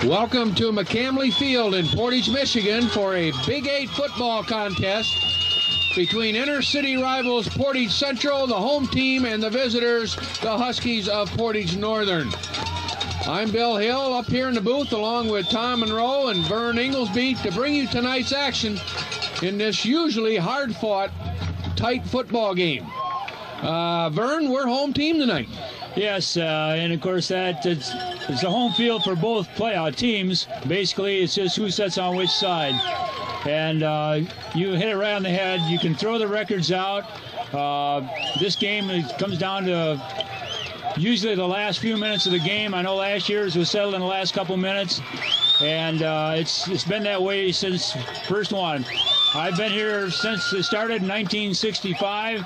Welcome to McCamley Field in Portage, Michigan for a Big 8 football contest between inner-city rivals Portage Central, the home team, and the visitors, the Huskies of Portage Northern. I'm Bill Hill up here in the booth along with Tom Monroe and Vern Inglesby to bring you tonight's action in this usually hard-fought, tight football game. Vern, we're home team tonight. Yes, and of course it's a home field for both teams. Basically, it's just who sits on which side. And you hit it right on the head. You can throw the records out. This game comes down to usually the last few minutes of the game. I know last year's was settled in the last couple minutes, and it's been that way since first one. I've been here since it started in 1965.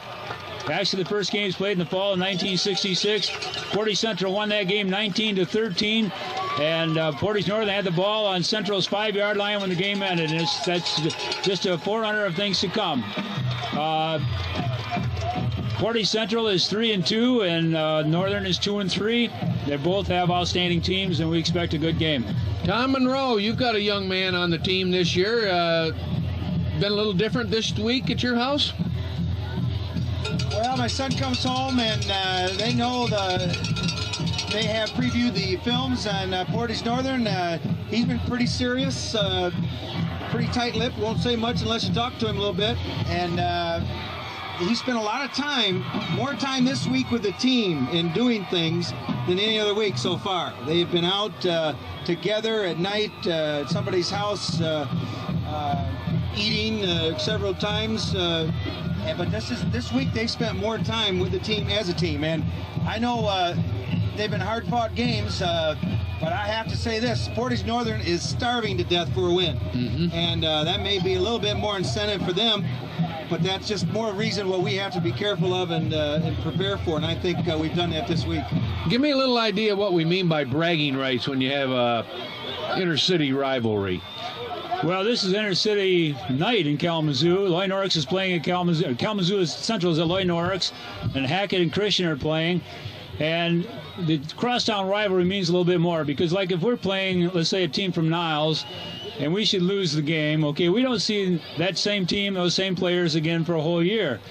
Actually, the first game was played in the fall of 1966. Portage Central won that game 19-13, and Portage Northern had the ball on Central's 5-yard line when the game ended. And that's just a forerunner of things to come. Portage Central is 3-2, and Northern is 2-3. They both have outstanding teams, and we expect a good game. Tom Monroe, you've got a young man on the team this year. Been a little different this week at your house? Well, my son comes home, and they know they have previewed the films on Portage Northern. He's been pretty serious, pretty tight-lipped, won't say much unless you talk to him a little bit. And he spent a lot of time, more time this week with the team in doing things than any other week so far. They've been out together at night at somebody's house eating several times. But this week they spent more time with the team as a team, and I know they've been hard-fought games, but I have to say this: Portage Northern is starving to death for a win, and that may be a little bit more incentive for them, but that's just more reason what we have to be careful of and prepare for, and I think we've done that this week. Give me a little idea what we mean by bragging rights when you have a inner-city rivalry. Well, this is inter-city night in Kalamazoo. Loy Norix is playing at Kalamazoo. Kalamazoo Central is at Loy Norix, and Hackett and Christian are playing. And the crosstown rivalry means a little bit more because, like, if we're playing, let's say, a team from Niles, and we should lose the game, okay, we don't see that same team, those same players again for a whole year.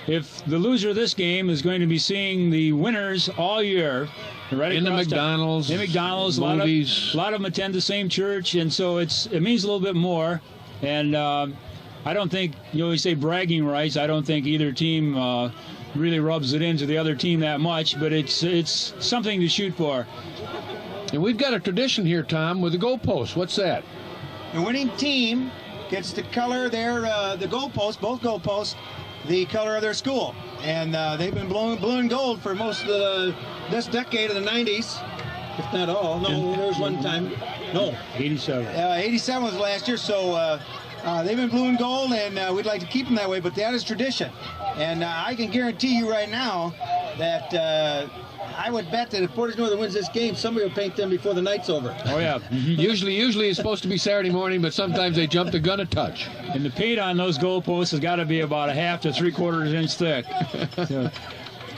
If the loser of this game is going to be seeing the winners all year, right in the McDonald's, movies. A lot of them attend the same church, and so it means a little bit more. And I don't think, you always say bragging rights, I don't think either team really rubs it into the other team that much, but it's something to shoot for. And we've got a tradition here, Tom, with the goalposts. What's that? The winning team gets to color the goalposts, both goalposts, the color of their school. And they've been blue and gold for most of this decade of the 90s, if not all. No, there was one time. No. 87. 87 was last year, so they've been blue and gold, and we'd like to keep them that way, but that is tradition. And I can guarantee you right now that I would bet that if Portage Northern wins this game, somebody will paint them before the night's over. Oh, yeah. Usually it's supposed to be Saturday morning, but sometimes they jump the gun a touch. And the paint on those goalposts has got to be about 1/2 to 3/4 inch thick. So.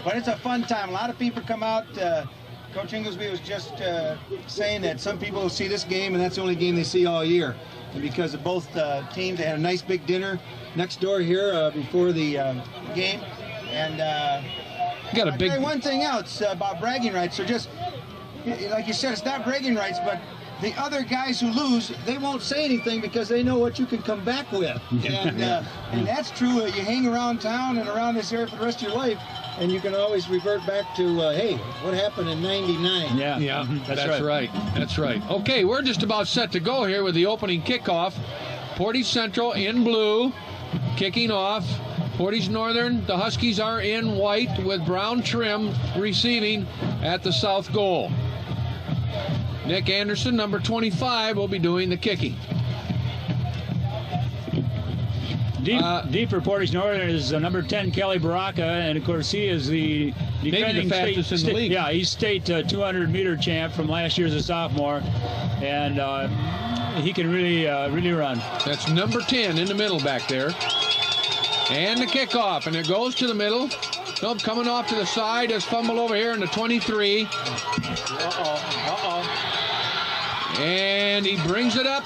But it's a fun time. A lot of people come out. Coach Inglesby was just saying that some people will see this game, and that's the only game they see all year. And because of both teams, they had a nice big dinner next door here before the game. And got a big. I'll tell you one thing else about bragging rights. They're just, like you said, it's not bragging rights, but the other guys who lose, they won't say anything because they know what you can come back with. And that's true. You hang around town and around this area for the rest of your life, and you can always revert back to, hey, what happened in '99? Yeah, that's right. That's right. Okay, we're just about set to go here with the opening kickoff. Portage Central in blue, kicking off. Portage Northern, the Huskies are in white with brown trim, receiving at the south goal. Nick Anderson, number 25, will be doing the kicking. Deep for Portage Northern is number 10, Kelly Baraka, and of course he is the defending fastest in the league. Yeah, he's state 200-meter champ from last year as a sophomore, and he can really run. That's number 10 in the middle back there. And the kickoff, and it goes to the middle. Nope, coming off to the side, has fumbled over here in the 23. And he brings it up.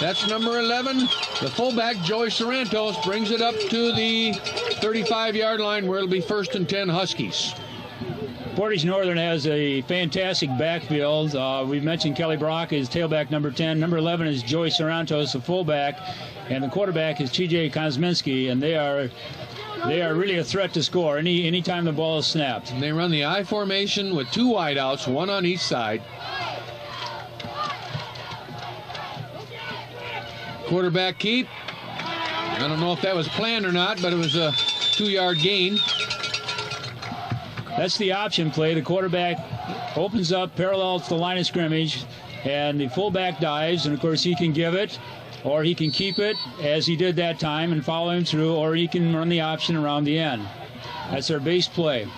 That's number 11. The fullback, Joey Sorrentos, brings it up to the 35-yard line where it'll be 1st and 10 Huskies. Portage Northern has a fantastic backfield. We've mentioned Kelly Brock is tailback number 10. Number 11 is Joey Sorrentos, the fullback. And the quarterback is TJ Kosminski. And they are really a threat to score anytime the ball is snapped. And they run the I formation with 2 wideouts, 1 on each side. Quarterback keep. I don't know if that was planned or not, but it was a 2-yard gain. That's the option play. The quarterback opens up parallel to the line of scrimmage, and the fullback dives, and of course he can give it, or he can keep it as he did that time and follow him through, or he can run the option around the end. That's our base play.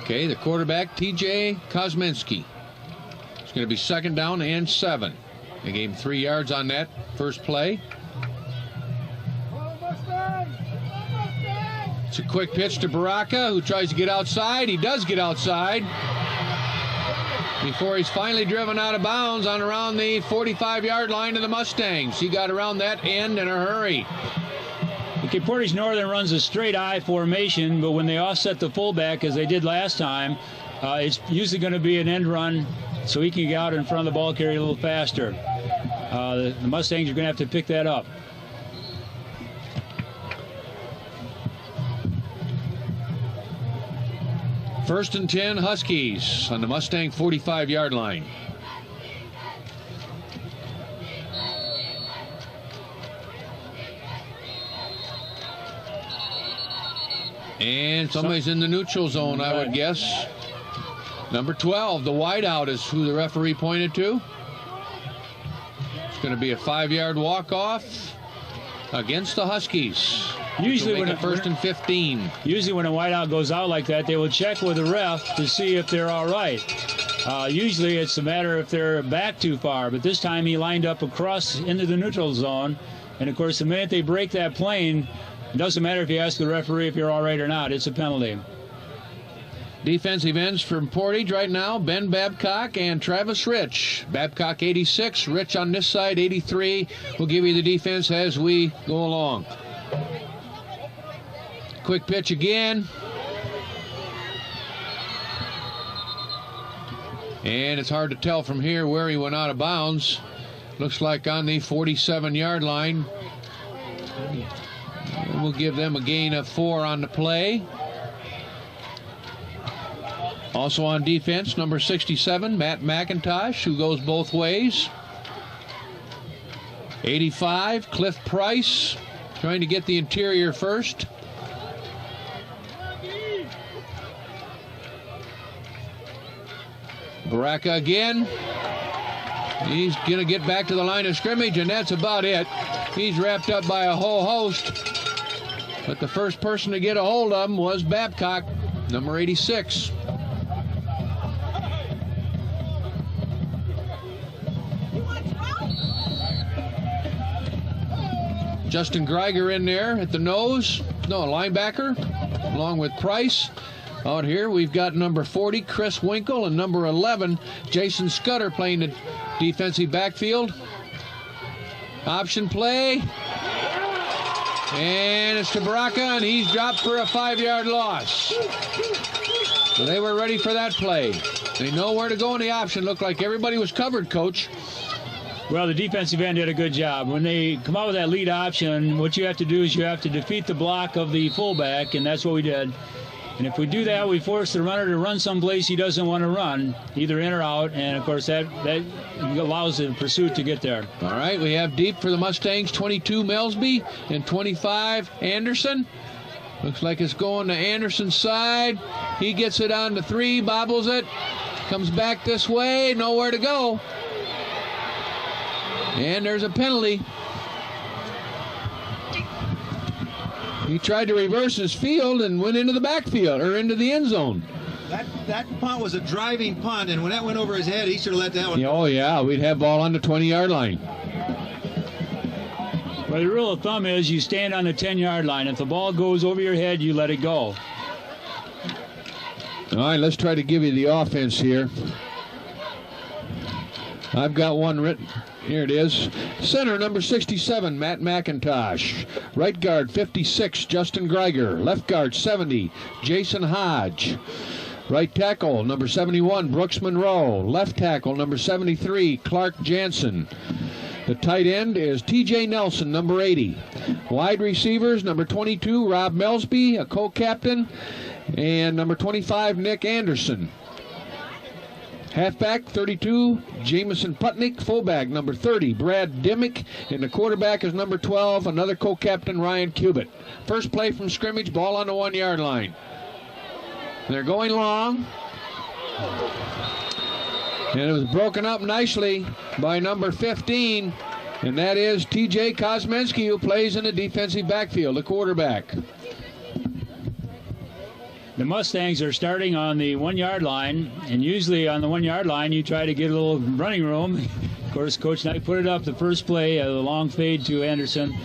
Okay, the quarterback, TJ Kosminski. It's going to be 2nd down and 7. They gave him 3 yards on that first play. It's a quick pitch to Baraka, who tries to get outside. He does get outside before he's finally driven out of bounds on around the 45-yard line of the Mustangs. He got around that end in a hurry. Okay, Portage Northern runs a straight I formation, but when they offset the fullback, as they did last time, it's usually going to be an end run so he can get out in front of the ball carrier a little faster. The Mustangs are going to have to pick that up. First and 10 Huskies on the Mustang 45-yard line. And somebody's in the neutral zone, I would guess. Number 12, the wideout, is who the referee pointed to. It's going to be a 5-yard walk-off against the Huskies. Usually when 1st and 15. Usually when a wideout goes out like that, they will check with the ref to see if they're all right. Usually it's a matter if they're back too far, but this time he lined up across into the neutral zone. And of course, the minute they break that plane, it doesn't matter if you ask the referee if you're all right or not. It's a penalty. Defensive ends from Portage right now, Ben Babcock and Travis Rich. Babcock 86, Rich on this side 83. We'll give you the defense as we go along. Quick pitch again. And it's hard to tell from here where he went out of bounds. Looks like on the 47-yard line. We'll give them a gain of 4 on the play. Also on defense, number 67, Matt McIntosh, who goes both ways. 85, Cliff Price, trying to get the interior first. Baraka again. He's going to get back to the line of scrimmage, and that's about it. He's wrapped up by a whole host. But the first person to get a hold of him was Babcock, number 86. Justin Greiger in there at the nose. No, a linebacker, along with Price. Out here, we've got number 40, Chris Winkle, and number 11, Jason Scudder, playing the defensive backfield. Option play. And it's to Baraka, and he's dropped for a 5-yard loss. So they were ready for that play. They know where to go in the option. Looked like everybody was covered, Coach. Well, the defensive end did a good job. When they come out with that lead option, what you have to do is you have to defeat the block of the fullback, and that's what we did. And if we do that, we force the runner to run someplace he doesn't want to run, either in or out, and of course that allows the pursuit to get there. All right, we have deep for the Mustangs, 22 Melsby and 25 Anderson. Looks like it's going to Anderson's side. He gets it on to 3, bobbles it, comes back this way, nowhere to go. And there's a penalty. He tried to reverse his field and went into the backfield, or into the end zone. That punt was a driving punt, and when that went over his head, he should have let that one. Oh, yeah, we'd have ball on the 20-yard line. Well, the rule of thumb is you stand on the 10-yard line. If the ball goes over your head, you let it go. All right, let's try to give you the offense here. I've got one written. Here it is. Center, number 67, Matt McIntosh. Right guard, 56, Justin Greiger. Left guard, 70, Jason Hodge. Right tackle, number 71, Brooks Monroe. Left tackle, number 73, Clark Jansen. The tight end is T.J. Nelson, number 80. Wide receivers, number 22, Rob Melsby, a co-captain. And number 25, Nick Anderson. Halfback, 32, Jamison Putnick. Fullback, number 30, Brad Dimmick. And the quarterback is number 12, another co-captain, Ryan Cubitt. First play from scrimmage, ball on the 1-yard line. They're going long. And it was broken up nicely by number 15, and that is T.J. Kosminski, who plays in the defensive backfield, the quarterback. The Mustangs are starting on the 1-yard line, and usually on the 1-yard line you try to get a little running room. Of course, Coach Knight put it up the first play, a long fade to Anderson.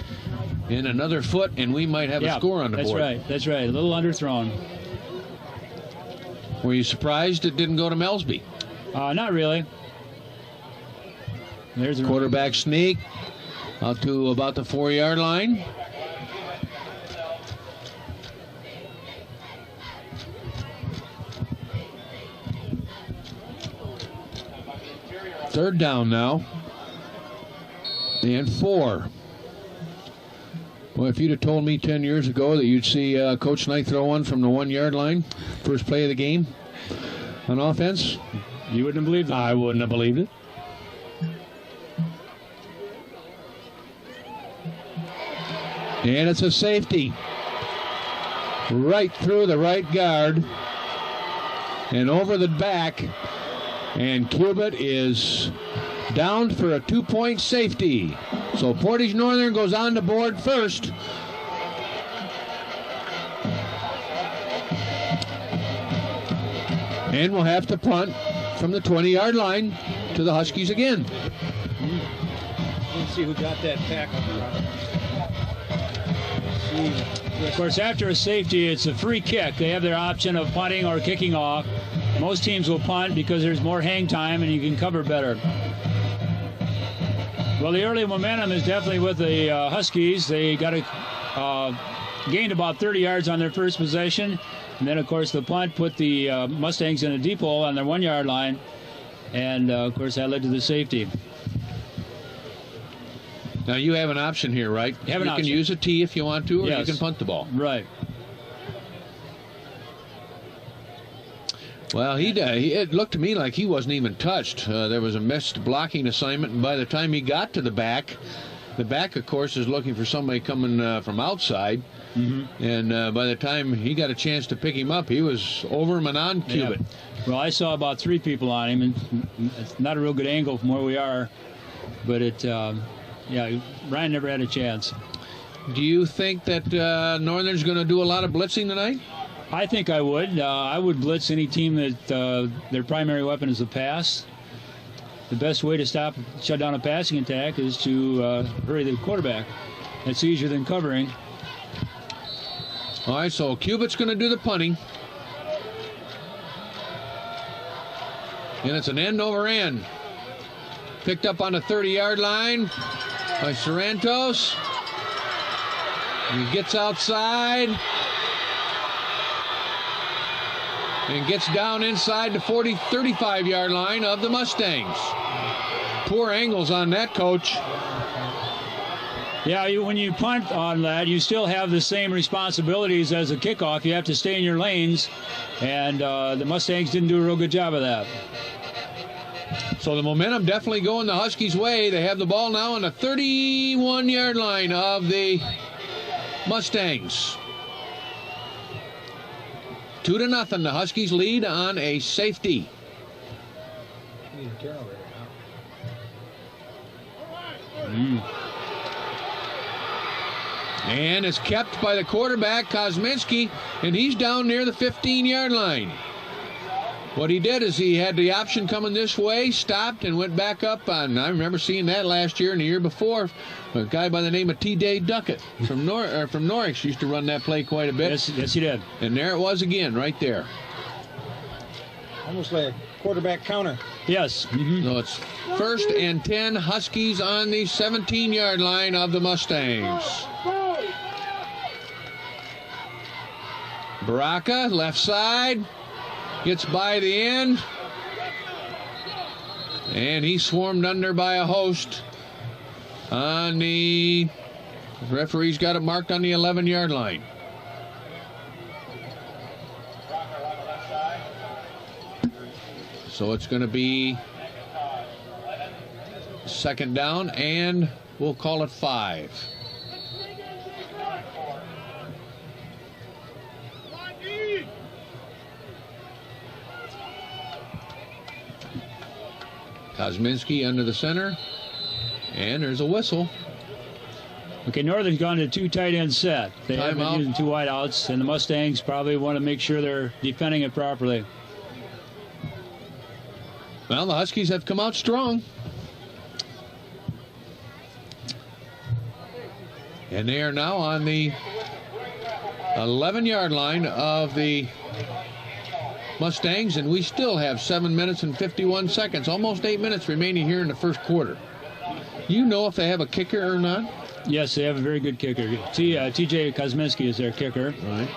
And another foot, and we might have a score on the board. That's right, a little underthrown. Were you surprised it didn't go to Melsby? Not really. There's a quarterback sneak out to about the 4-yard line. Third down now. And 4. Well, if you'd have told me 10 years ago that you'd see Coach Knight throw one from the 1-yard line, first play of the game on offense, you wouldn't have believed it. I wouldn't have believed it. And it's a safety. Right through the right guard. And over the back. And Cubitt is down for a 2-point safety. So Portage Northern goes on the board first. And we'll have to punt from the 20-yard line to the Huskies again. Let's see who got that tackle. Of course, after a safety, it's a free kick. They have their option of punting or kicking off. Most teams will punt because there's more hang time and you can cover better. Well, the early momentum is definitely with the Huskies. They got gained about 30 yards on their first possession. And then, of course, the punt put the Mustangs in a deep hole on their 1-yard line. And, of course, that led to the safety. Now, you have an option here, right? You can use a tee if you want to, or you can punt the ball. Right. Well, it looked to me like he wasn't even touched. There was a missed blocking assignment, and by the time he got to the back, of course, is looking for somebody coming from outside. Mm-hmm. And by the time he got a chance to pick him up, he was over him and on Cubitt. Yeah. Well, I saw about 3 people on him, and it's not a real good angle from where we are. But Ryan never had a chance. Do you think that Northern's going to do a lot of blitzing tonight? I think I would. I would blitz any team that their primary weapon is the pass. The best way to shut down a passing attack is to hurry the quarterback. That's easier than covering. All right, so Cubitt's going to do the punting. And it's an end over end. Picked up on the 30-yard line by Sorrentos. He gets outside. And gets down inside the 35-yard line of the Mustangs. Poor angles on that, Coach. Yeah, when you punt on that, you still have the same responsibilities as a kickoff. You have to stay in your lanes, and the Mustangs didn't do a real good job of that. So the momentum definitely going the Huskies' way. They have the ball now on the 31-yard line of the Mustangs. 2-0. The Huskies lead on a safety. And it's kept by the quarterback, Kosminski, and he's down near the 15-yard line. What he did is he had the option coming this way, stopped, and went back up on. I remember seeing that last year and the year before. A guy by the name of T.J. Duckett from Norwich used to run that play quite a bit. Yes, he did. And there it was again, right there. Almost like quarterback counter. Yes. So it's 1st and 10, Huskies on the 17-yard line of the Mustangs. Baraka, left side, gets by the end, and he's swarmed under by a host on the referee's got it marked on the 11-yard line. So it's going to be 2nd down, and we'll call it 5. Kosminski under the center, and there's a whistle. Okay, Northern's gone to 2 tight end set. They have been Timeout. using 2 wideouts, and the Mustangs probably want to make sure they're defending it properly. Well, the Huskies have come out strong. And they are now on the 11-yard line of the Mustangs, and we still have 7 minutes and 51 seconds, almost 8 minutes remaining here in the first quarter. You know if they have a kicker or not? Yes, they have a very good kicker. TJ Kosminski is their kicker. Right.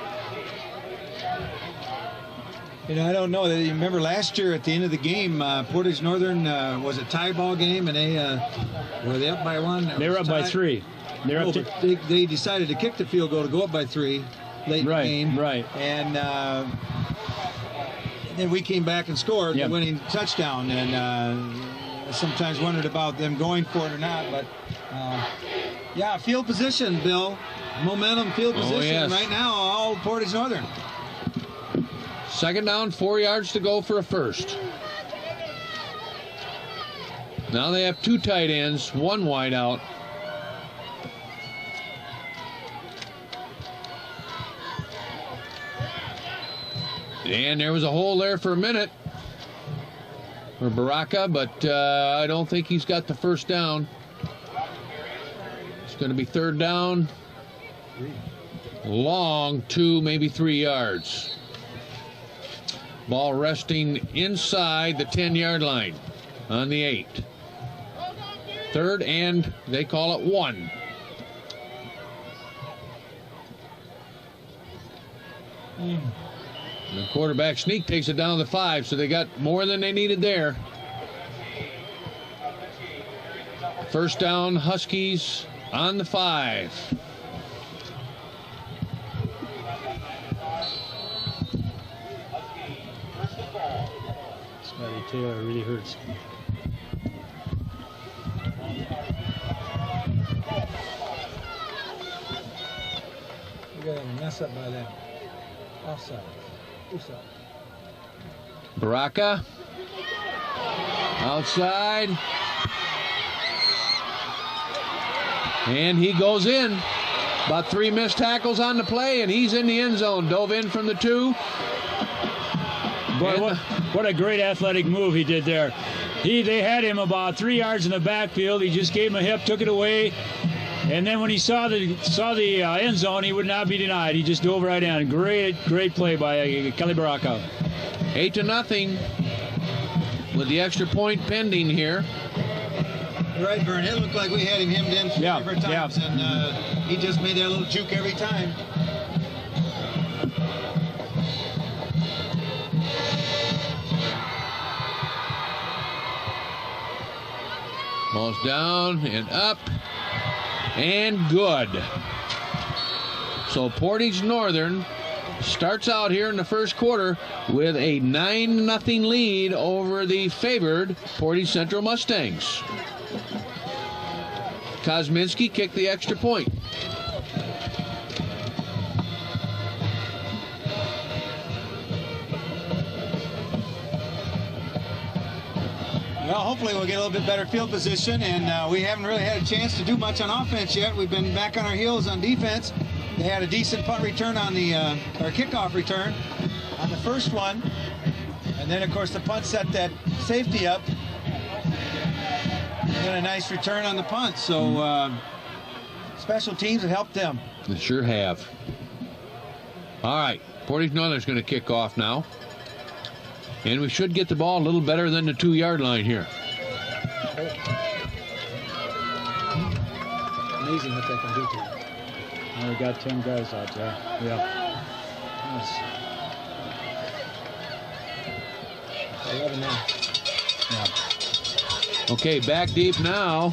You know, I don't know. You remember last year at the end of the game, Portage Northern was a tie ball game, and they were they up by 1? They were up by 3. They're up to, they decided to kick the field goal to go up by 3 late in the game. Right. And then we came back and scored the winning touchdown. And sometimes wondered about them going for it or not. But yeah, field position, Bill. Momentum, field position. Yes. Right now, all Portage Northern. 2nd down, 4 yards to go for a first. Now they have 2 tight ends, 1 wide out. And there was a hole there for a minute for Baraka, but I don't think he's got the first down. It's going to be 3rd down. Long 2, maybe 3 yards. Ball resting inside the 10-yard line on the 8. 3rd and they call it 1. The quarterback sneak takes it down to the 5, so they got more than they needed there. 1st down, Huskies on the 5. Scotty Taylor really hurts. You got to mess up by that. Offside. Baraka outside, and he goes in. About 3 missed tackles on the play, and he's in the end zone. Dove in from the 2. Boy, what a great athletic move he did there. They had him about 3 yards in the backfield. He just gave him a hip, took it away, and then when he saw the end zone, he would not be denied. He just dove right in. Great play by Kelly Baraka. 8-0 with the extra point pending here. You're right, Vern. It looked like we had him hemmed in several times, and he just made that little juke every time. Ball's down and up and good. So Portage Northern starts out here in the first quarter with a 9-0 lead over the favored Portage Central Mustangs. Kosminski kicked the extra point. Well, hopefully we'll get a little bit better field position, and we haven't really had a chance to do much on offense yet. We've been back on our heels on defense. They had a decent punt return on the or kickoff return on the first one, and then of course the punt set that safety up. And then a nice return on the punt. So special teams have helped them. They sure have. All right, Portage Northern's going to kick off now. And we should get the ball a little better than the 2-yard line here. Amazing what they can do to you. Well, we got 10 guys out there. Yeah. Nice. 11 now. Yeah. Okay, back deep now.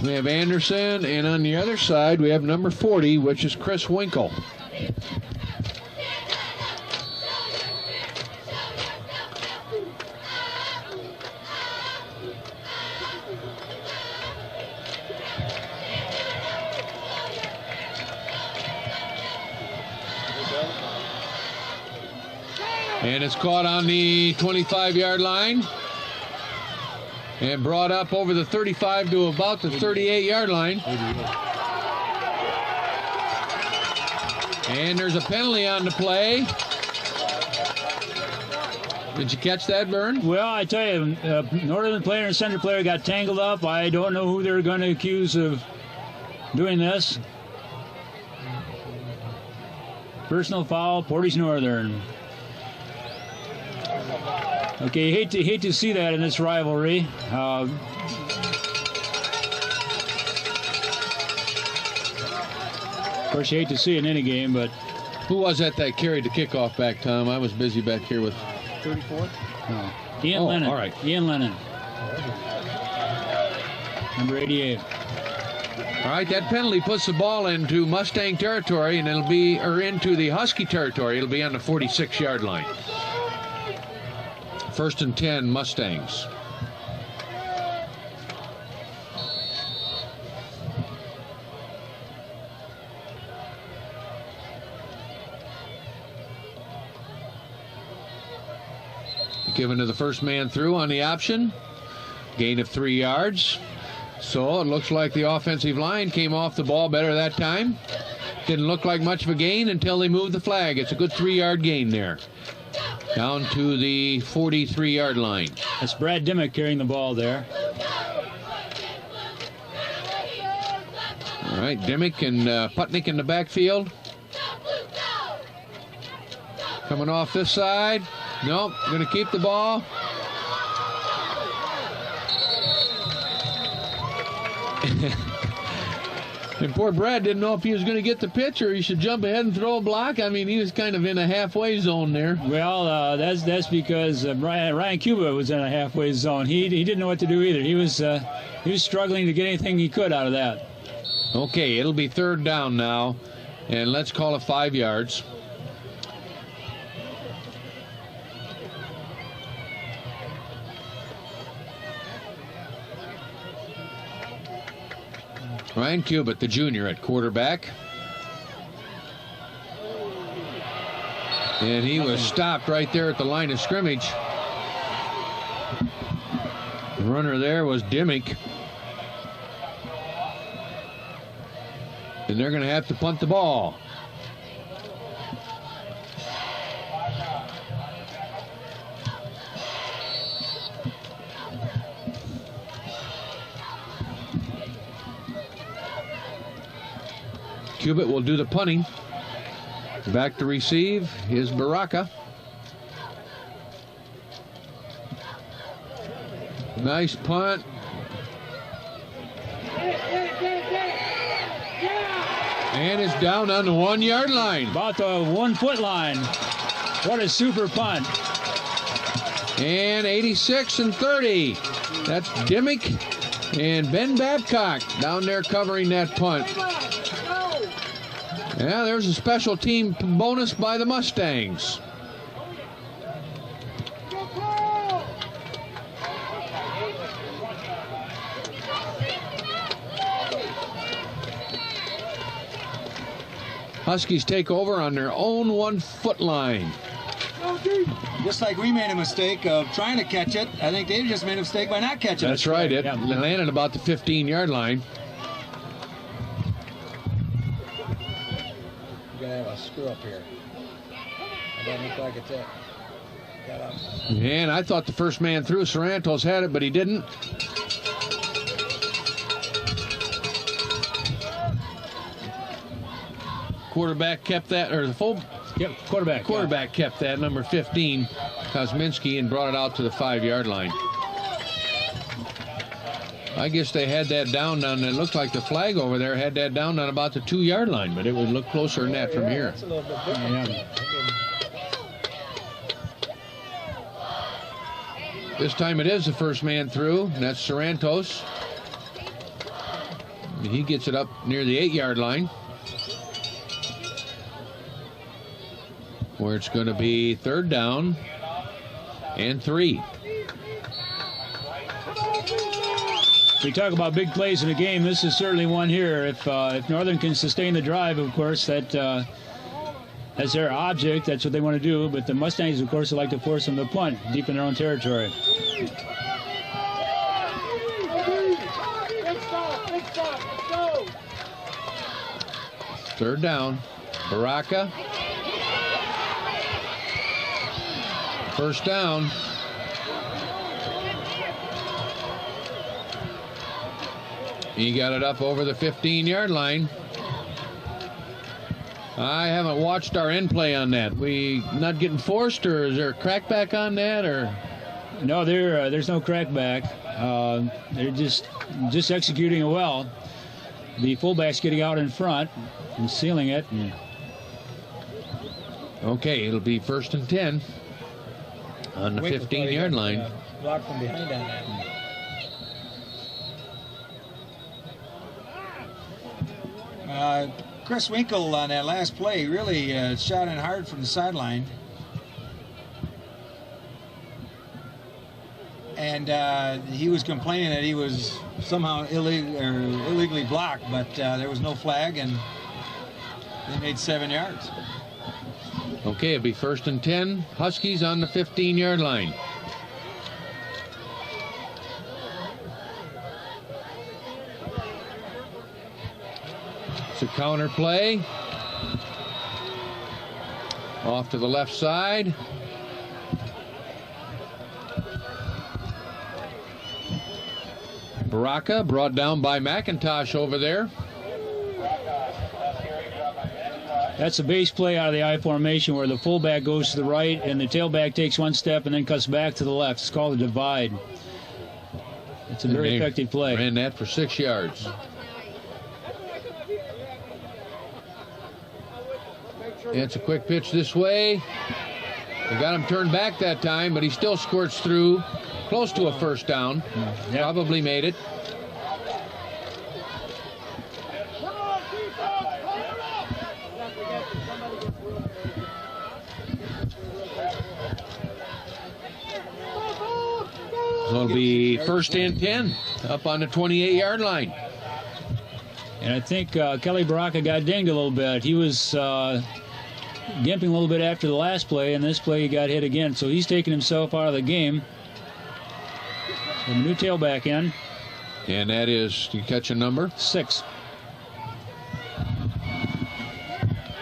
We have Anderson, and on the other side, we have number 40, which is Chris Winkle. And it's caught on the 25-yard line and brought up over the 35 to about the 38-yard line. And there's a penalty on the play. Did you catch that, Vern? Well, I tell you, Northern player and center player got tangled up. I don't know who they're going to accuse of doing this. Personal foul, Portage Northern. Okay, hate to see that in this rivalry. Of course, you hate to see it in any game, but... Who was that carried the kickoff back, Tom? I was busy back here with... 34? No. Ian Lennon. All right. Ian Lennon. Number 88. All right, that penalty puts the ball into Mustang territory, and it'll be, or into the Husky territory. It'll be on the 46-yard line. 1st and 10, Mustangs. Given to the first man through on the option. Gain of 3 yards. So it looks like the offensive line came off the ball better that time. Didn't look like much of a gain until they moved the flag. It's a good 3-yard gain there. Down to the 43-yard line. That's Brad Dimmick carrying the ball there. All right, Dimmick and Putnick in the backfield. Coming off this side. Nope, going to keep the ball. And poor Brad didn't know if he was going to get the pitch or he should jump ahead and throw a block. I mean, he was kind of in a halfway zone there. Well, that's because Ryan Cuba was in a halfway zone. He didn't know what to do either. He was struggling to get anything he could out of that. Okay, it'll be 3rd down now, and let's call it 5 yards. Ryan Cubitt, the junior, at quarterback. And he was stopped right there at the line of scrimmage. The runner there was Dimmick. And they're going to have to punt the ball. Cubitt will do the punting. Back to receive is Baraka. Nice punt. And it's down on the 1-yard line. About the 1-foot line. What a super punt. And 86 and 30. That's Dimmick and Ben Babcock down there covering that punt. Yeah, there's a special team bonus by the Mustangs. Huskies take over on their own 1-foot line. Just like we made a mistake of trying to catch it, I think they just made a mistake by not catching it. That's right. It landed about the 15-yard line. You're going to have a screw up here. It doesn't look like it's it. Got up. And I thought the first man through, Sorrento's had it, but he didn't. Quarterback kept that, or the Yep, quarterback. Quarterback kept that, number 15, Kosminski, and brought it out to the 5-yard line. I guess they had that down on, it looked like the flag over there had that down on about the 2-yard line, but it would look closer than that from here. That's a little bit different. Yeah. This time it is the first man through, and that's Sorrentos. And he gets it up near the 8-yard line, where it's going to be 3rd down and 3. We talk about big plays in a game. This is certainly one here. If Northern can sustain the drive, of course, that's their object. That's what they want to do. But the Mustangs, of course, would like to force them to punt deep in their own territory. Third down. Baraka. First down. He got it up over the 15-yard line. I haven't watched our end play on that. We not getting forced, or is there a crackback on that, or? No, there's no crackback. They're just executing it well. The fullback's getting out in front and sealing it. Okay, it'll be 1st and 10 on the 15-yard line. Block from behind on that. Chris Winkle on that last play really shot in hard from the sideline. And he was complaining that he was somehow illegally blocked, but there was no flag, and they made 7 yards. Okay, it'll be 1st and 10. Huskies on the 15-yard line. It's a counter play. Off to the left side. Baraka brought down by McIntosh over there. That's a base play out of the I formation where the fullback goes to the right and the tailback takes one step and then cuts back to the left. It's called a divide. It's a very effective play. Ran that for 6 yards. It's a quick pitch this way. They got him turned back that time, but he still squirts through, close to a 1st down. Yep. Probably made it. So it'll be 1st and 10 up on the 28-yard line. And I think Kelly Baraka got dinged a little bit. He was gimping a little bit after the last play, and this play he got hit again. So he's taking himself out of the game. And a new tailback in. And that is, you catch a number? 6.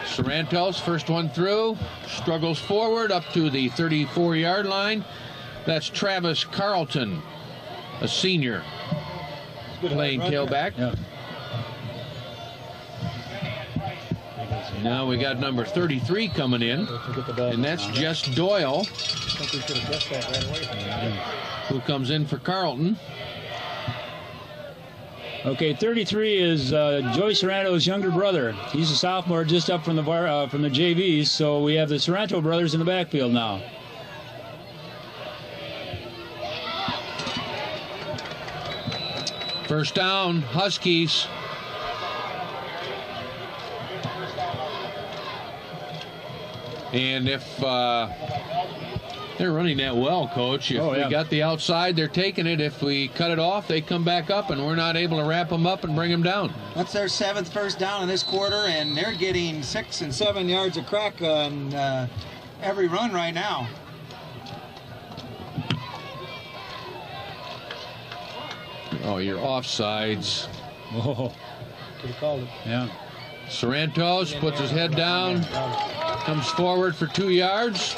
Sorrentos, first one through, struggles forward up to the 34-yard line. That's Travis Carlton, a senior, playing tailback. Yeah. Now we got number 33 coming in, and that's Jess Doyle, who comes in for Carlton. Okay, 33 is Joey Sorrento's younger brother. He's a sophomore, just up from the JVs. So we have the Sorrento brothers in the backfield now. First down, Huskies. And if they're running that well, Coach. If we got the outside, they're taking it. If we cut it off, they come back up, and we're not able to wrap them up and bring them down. That's their 7th first down in this quarter, and they're getting 6 and 7 yards of crack on every run right now. Oh, your offsides. Oh, Could have called it. yeah. Sorrentos puts his head down, comes forward for 2 yards.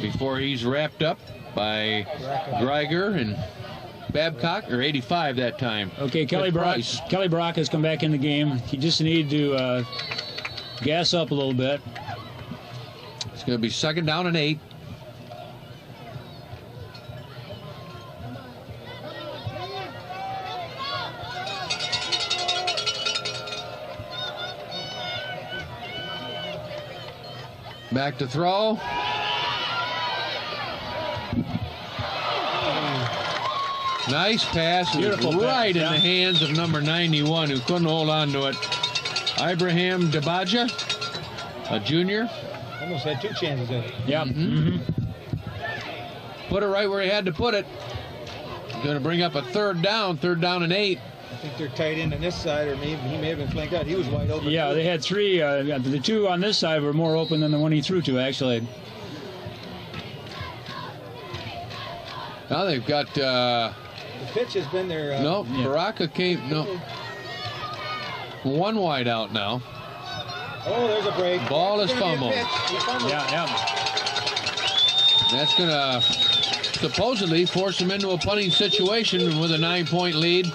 Before he's wrapped up by Greiger and Babcock, or 85 that time. Okay, Kelly Brock has come back in the game. He just needed to gas up a little bit. It's going to be 2nd down and 8. Back to throw. Nice pass. Beautiful right pass, in the hands of number 91, who couldn't hold on to it. Ibrahim Dabaja, a junior. Almost had 2 chances at it. Yep. Put it right where he had to put it. Going to bring up a 3rd down and 8. I think they're tight in on this side, or maybe he may have been flanked out. He was wide open. Yeah, they had 3. The 2 on this side were more open than the one he threw to, actually. Now they've got... the pitch has been there. No, Baraka came... No. 1 wide out now. Oh, there's a break. Ball is fumbled. Yeah. That's going to supposedly force him into a punting situation with a 9-point lead.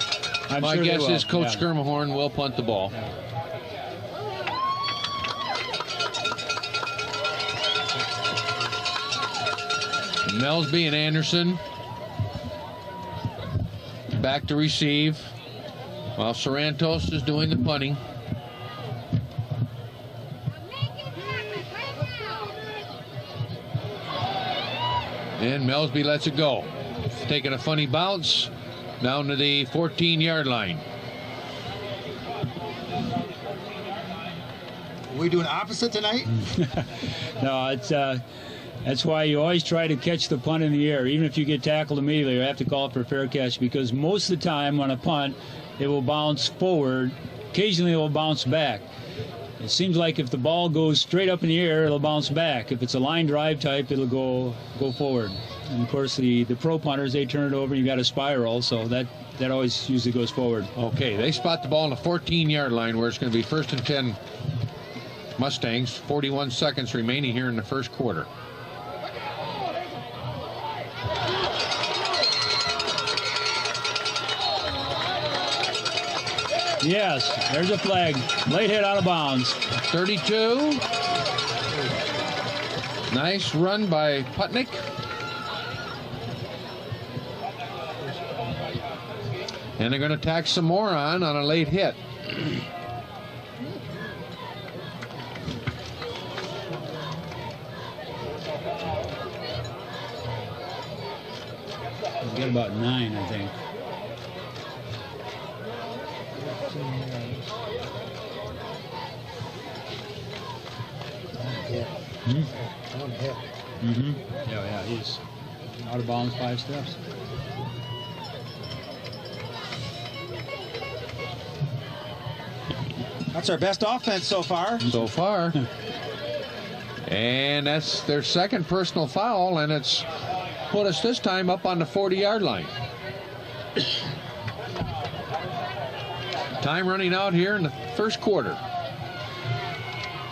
My guess is Coach Skirmahorn will punt the ball. Melsby and Anderson back to receive while Sorrentos is doing the punting. And Melsby lets it go. Taking a funny bounce down to the 14-yard line. Are we doing opposite tonight? No, it's that's why you always try to catch the punt in the air. Even if you get tackled immediately, you have to call it for fair catch, because most of the time on a punt, it will bounce forward. Occasionally, it will bounce back. It seems like if the ball goes straight up in the air, it'll bounce back. If it's a line drive type, it'll go forward. And of course, the pro punters, they turn it over. You got a spiral, so that always usually goes forward. Okay, they spot the ball on the 14-yard line, where it's going to be 1st and 10 Mustangs. 41 seconds remaining here in the first quarter. Yes, there's a flag. Late hit out of bounds. 32. Nice run by Putnick. And they're going to tack some more on a late hit. We'll get about 9, I think. Yeah, he's out of bounds 5 steps. That's our best offense so far. And that's their 2nd personal foul, and it's put us this time up on the 40-yard line. Time running out here in the first quarter.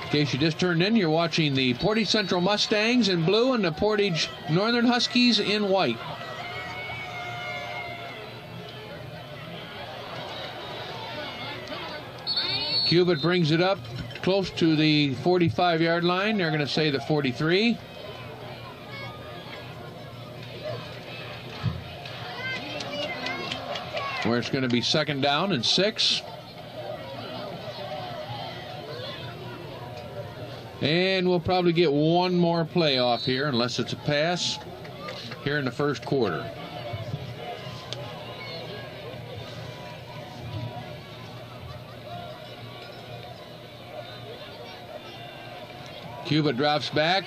In case you just turned in, you're watching the Portage Central Mustangs in blue and the Portage Northern Huskies in white. Cubitt brings it up close to the 45-yard line. They're going to say the 43. Where it's going to be 2nd down and 6. And we'll probably get one more play off here, unless it's a pass, here in the first quarter. Cuba drops back.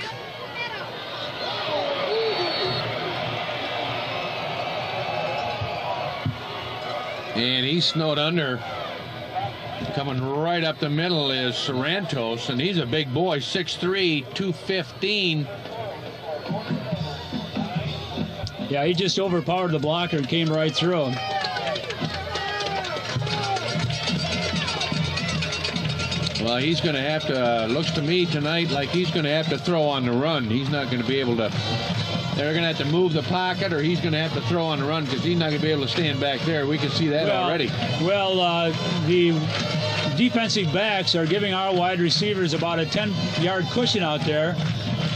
And he's snowed under. Coming right up the middle is Sorrentos, and he's a big boy, 6'3", 215. Yeah, he just overpowered the blocker and came right through him. Well, he's going to have to, looks to me tonight like he's going to have to throw on the run. He's not going to be able to They're going to have to move the pocket, or he's going to have to throw on the run because he's not going to be able to stand back there. We can see that already. Well, the defensive backs are giving our wide receivers about a 10-yard cushion out there.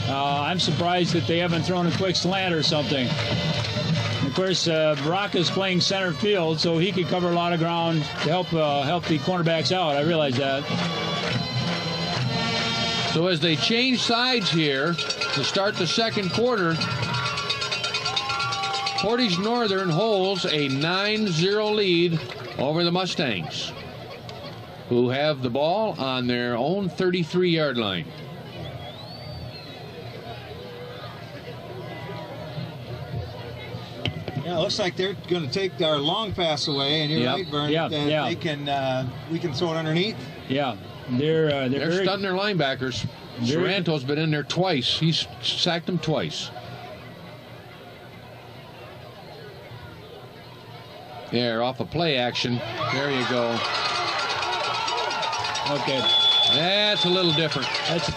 I'm surprised that they haven't thrown a quick slant or something. And of course, Baraka's playing center field, so he could cover a lot of ground to help the cornerbacks out. I realize that. So as they change sides here to start the second quarter, Portage Northern holds a 9-0 lead over the Mustangs, who have the ball on their own 33-yard line. Yeah, it looks like they're going to take our long pass away, and you're right, Vern. They can, we can throw it underneath. Yeah, they're stunting their linebackers. Sorrento's been in there twice. He's sacked them twice. There, off a play action. There you go. Okay. That's a little different. That's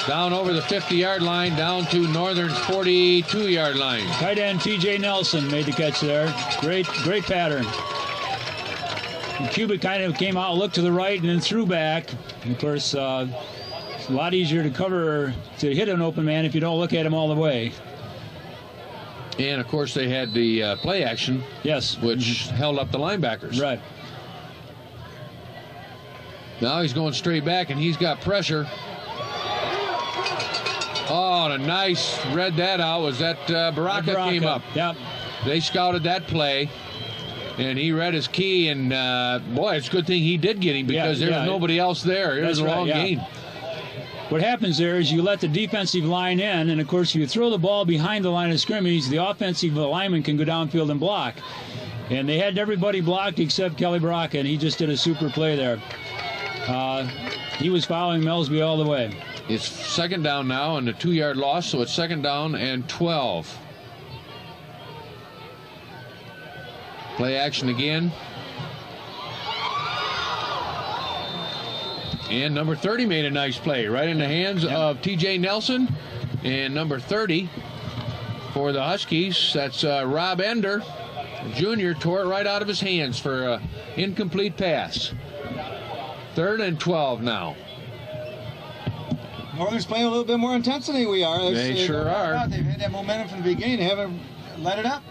down over the 50-yard line, down to Northern's 42-yard line. Tight end T.J. Nelson made the catch there. Great pattern. And Cubic kind of came out, looked to the right, and then threw back. And of course, it's a lot easier to cover, to hit an open man if you don't look at him all the way. And, of course, they had the play action, which held up the linebackers. Right. Now he's going straight back, and he's got pressure. Oh, and a nice, read that out, was that Baraka came up. Yep. They scouted that play, and he read his key, and, boy, it's a good thing he did get him because there was nobody else there. It was a long gain. What happens there is you let the defensive line in, and, of course, you throw the ball behind the line of scrimmage, the offensive lineman can go downfield and block. And they had everybody blocked except Kelly Baraka, and he just did a super play there. He was following Melsby all the way. It's second down now and a 2-yard loss, so it's second down and 12. Play action again. And number 30 made a nice play right in the hands of T.J. Nelson. And number 30 for the Huskies, that's Rob Ender, Jr., tore it right out of his hands for an incomplete pass. 3rd and 12 now. Northern's playing a little bit more intensity we are. They sure are. They've had that momentum from the beginning. They haven't let it up.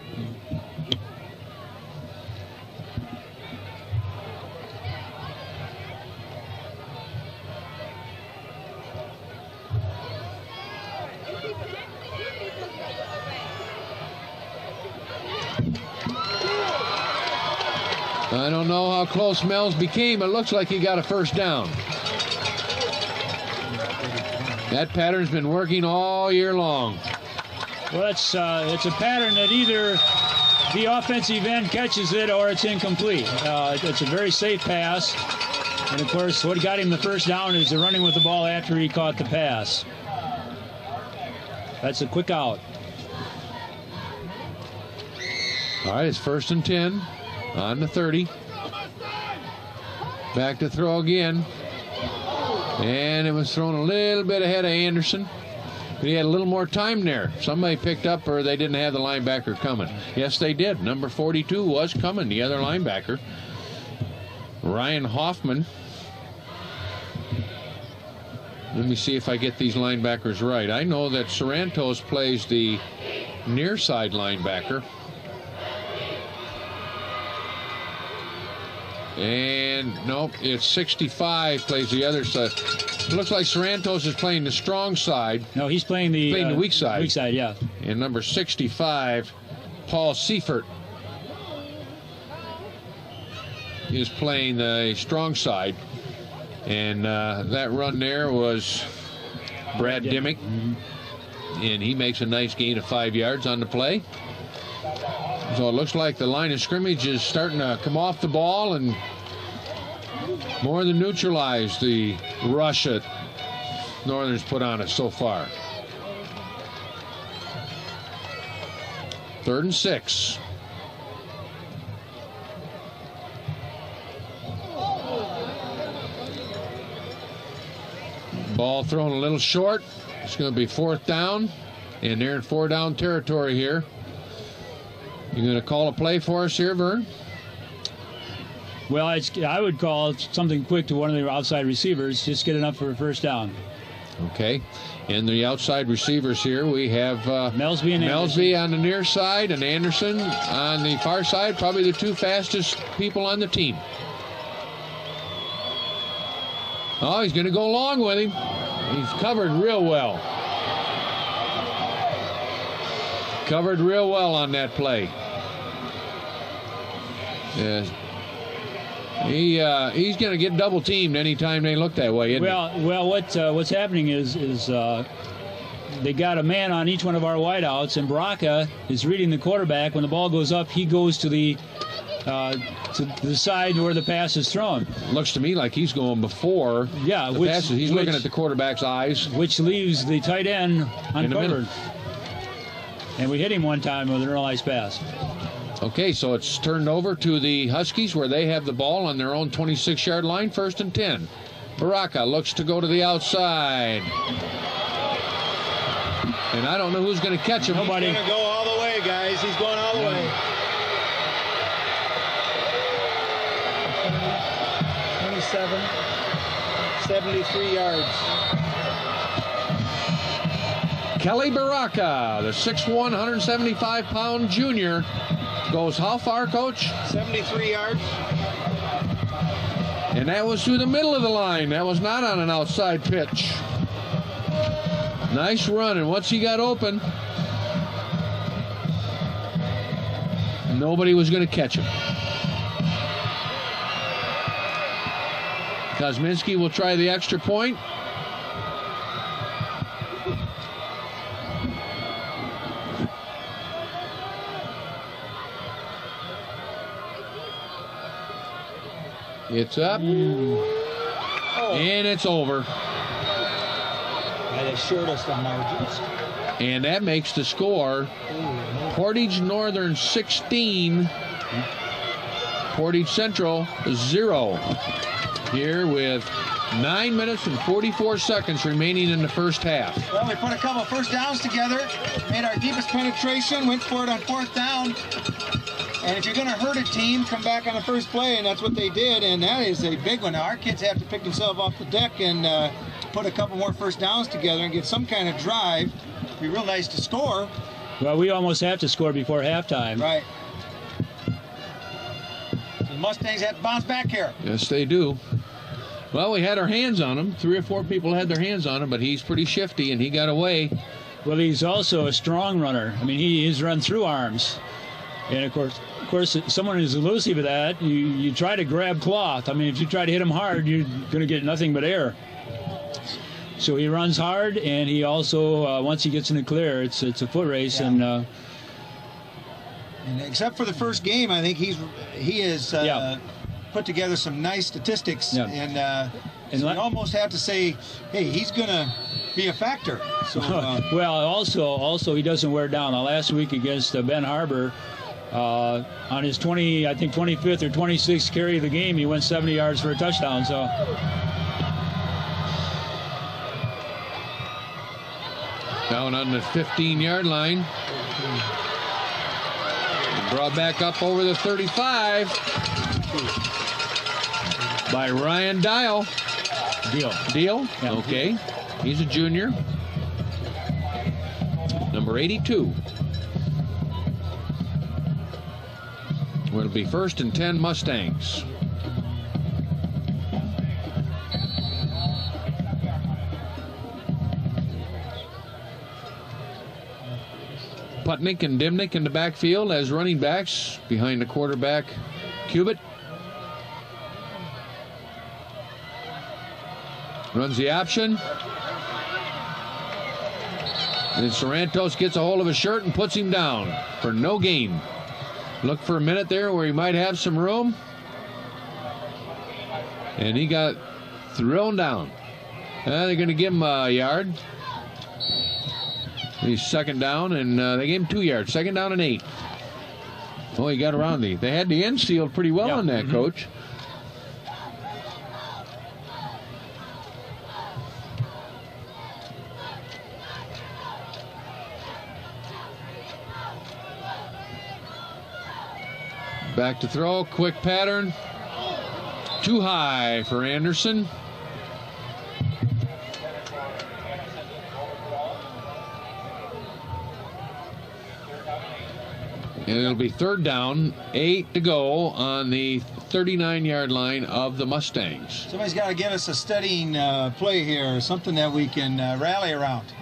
I don't know how close Mel's became. It looks like he got a first down. That pattern's been working all year long. Well, it's a pattern that either the offensive end catches it or it's incomplete. It's a very safe pass. And, of course, what got him the first down is the running with the ball after he caught the pass. That's a quick out. All right, it's 1st and 10 on the 30. Back to throw again. And it was thrown a little bit ahead of Anderson. But he had a little more time there. Somebody picked up, or they didn't have the linebacker coming. Yes, they did. Number 42 was coming, the other linebacker. Ryan Hoffman. Let me see if I get these linebackers right. I know that Sorrento's plays the near side linebacker. And nope, it's 65 plays the other side. It looks like Sorrento's is playing the strong side. No, he's playing the weak side. Weak side, yeah. And number 65, Paul Seifert, is playing the strong side. And that run there was Brad Dimmick. And he makes a nice gain of 5 yards on the play. So it looks like the line of scrimmage is starting to come off the ball and more than neutralize the rush that Northern's put on it so far. 3rd and 6. Ball thrown a little short. It's going to be 4th down. And they're in 4-down territory here. You going to call a play for us here, Vern? Well, I would call something quick to one of the outside receivers. Just get enough for a first down. Okay. And the outside receivers here, we have Melsby and Melsby on the near side and Anderson on the far side. Probably the two fastest people on the team. Oh, he's going to go long with him. He's covered real well. Covered real well on that play. Yes. He's going to get double teamed anytime they look that way, isn't he? Well, what's happening is they got a man on each one of our wideouts, and Baraka is reading the quarterback. When the ball goes up, he goes to the side where the pass is thrown. Looks to me like he's going before the passes. He's looking at the quarterback's eyes. Which leaves the tight end uncovered. And we hit him one time with an real nice pass. Okay, so it's turned over to the Huskies where they have the ball on their own 26-yard line, 1st and 10. Baraka looks to go to the outside. And I don't know who's going to catch him. Nobody. He's going to go all the way, guys. He's going all the way. 27, 73 yards. Kelly Baraka, the 6'1", 175-pound junior, goes how far, Coach? 73 yards. And that was through the middle of the line. That was not on an outside pitch. Nice run, and once he got open, nobody was going to catch him. Kosminski will try the extra point. It's up, and it's over. By the shortest of margins. And that makes the score Portage Northern 16, Portage Central 0. Here with 9 minutes and 44 seconds remaining in the first half. Well, we put a couple first downs together, made our deepest penetration, went for it on 4th down. And if you're going to hurt a team, come back on the first play, and that's what they did, and that is a big one. Now, our kids have to pick themselves off the deck and put a couple more first downs together and get some kind of drive. It'd be real nice to score. Well, we almost have to score before halftime. Right. The Mustangs have to bounce back here. Yes, they do. Well, we had our hands on him. 3 or 4 people had their hands on him, but he's pretty shifty, and he got away. Well, he's also a strong runner. I mean, he's run through arms. And, of course, someone who's elusive of that, you try to grab cloth. I mean, if you try to hit him hard, you're going to get nothing but air. So he runs hard, and he also, once he gets in the clear, it's a foot race. Yeah. And except for the first game, I think he has put together some nice statistics. Yeah. And so you almost have to say, hey, he's going to be a factor. So, well, also he doesn't wear down. Now, last week against Ben Harbor, on his 25th or 26th carry of the game, he went 70 yards for a touchdown. So down on the 15-yard line. Brought back up over the 35 by Ryan Deal. Deal? Yeah. Okay. He's a junior. Number 82. It'll be 1st and 10 Mustangs. Putnick and Dimnick in the backfield as running backs behind the quarterback, Cubitt. Runs the option. And Sorrentos gets a hold of his shirt and puts him down for no gain. Look for a minute there where he might have some room. And he got thrown down. They're going to give him a yard. He's 2nd down, and they gave him 2 yards. 2nd down and 8. Oh, he got around the... They had the end sealed pretty well on that, Coach. Back to throw, quick pattern. Too high for Anderson. And it'll be 3rd down, 8 to go on the 39-yard line of the Mustangs. Somebody's got to give us a steadying play here, something that we can rally around.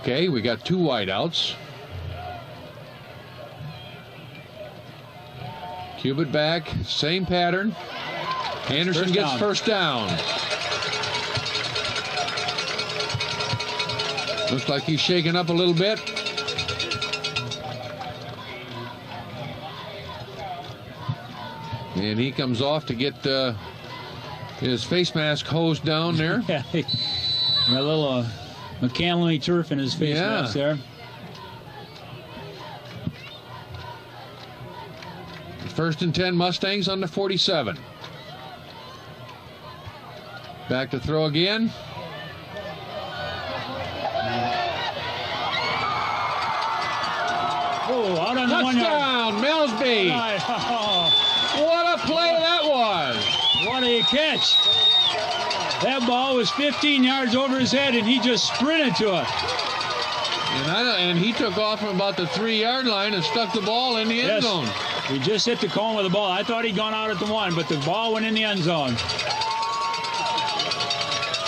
Okay, we got 2 wideouts. Cubitt back, same pattern. Anderson gets first down. Looks like he's shaking up a little bit. And he comes off to get his face mask hosed down there. Yeah, a little McCanley turf in his face mask there. First and 10 Mustangs on the 47. Back to throw again. Oh, out on the 1 yard. Touchdown, Melsby. What a play that was. What a catch. That ball was 15 yards over his head, and he just sprinted to it. And he took off from about the 3-yard line and stuck the ball in the end zone. He just hit the cone with the ball. I thought he'd gone out at the 1, but the ball went in the end zone.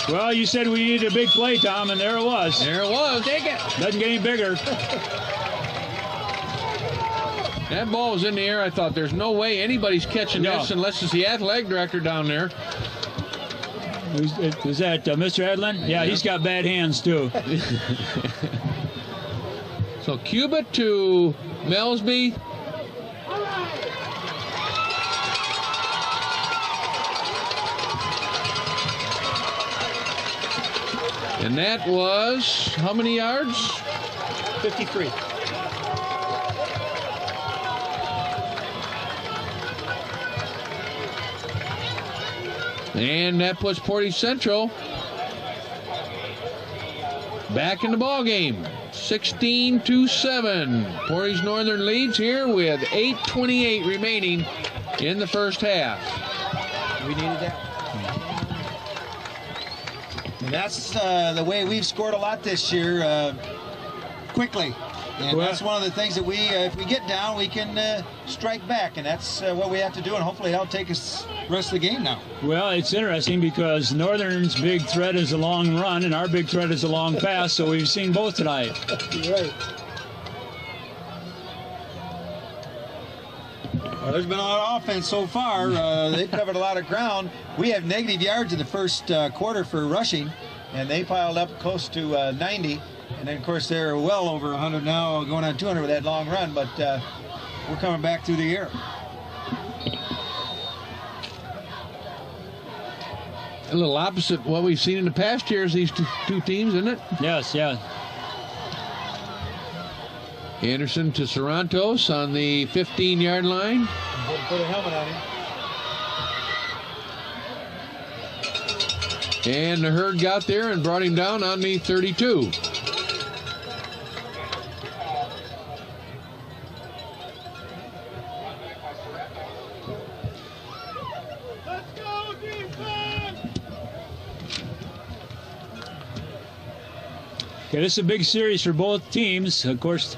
Well, you said we needed a big play, Tom, and there it was. There it was. Take it. Doesn't get any bigger. That ball was in the air. I thought there's no way anybody's catching this unless it's the athletic director down there. Was that Mr. Edlin? Yeah, he's got bad hands, too. So Cubitt to Melsby. And that was how many yards? 53. And that puts Portage Central back in the ball game. 16-7. Portage Northern leads here with 8:28 remaining in the first half. We needed that. And that's the way we've scored a lot this year, quickly. And that's one of the things that if we get down, we can strike back. And that's what we have to do. And hopefully that'll take us the rest of the game now. Well, it's interesting because Northern's big threat is a long run, and our big threat is a long pass. So we've seen both tonight. You're right. Well, there's been a lot of offense so far. They've covered a lot of ground. We have negative yards in the first quarter for rushing, and they piled up close to 90. And then, of course, they're well over 100 now, going on 200 with that long run. But we're coming back through the air. A little opposite what we've seen in the past years, these two teams, isn't it? Yes, yeah. Anderson to Sarantos on the 15-yard line. Put a helmet on him. And the herd got there and brought him down on the 32. Okay, this is a big series for both teams. Of course,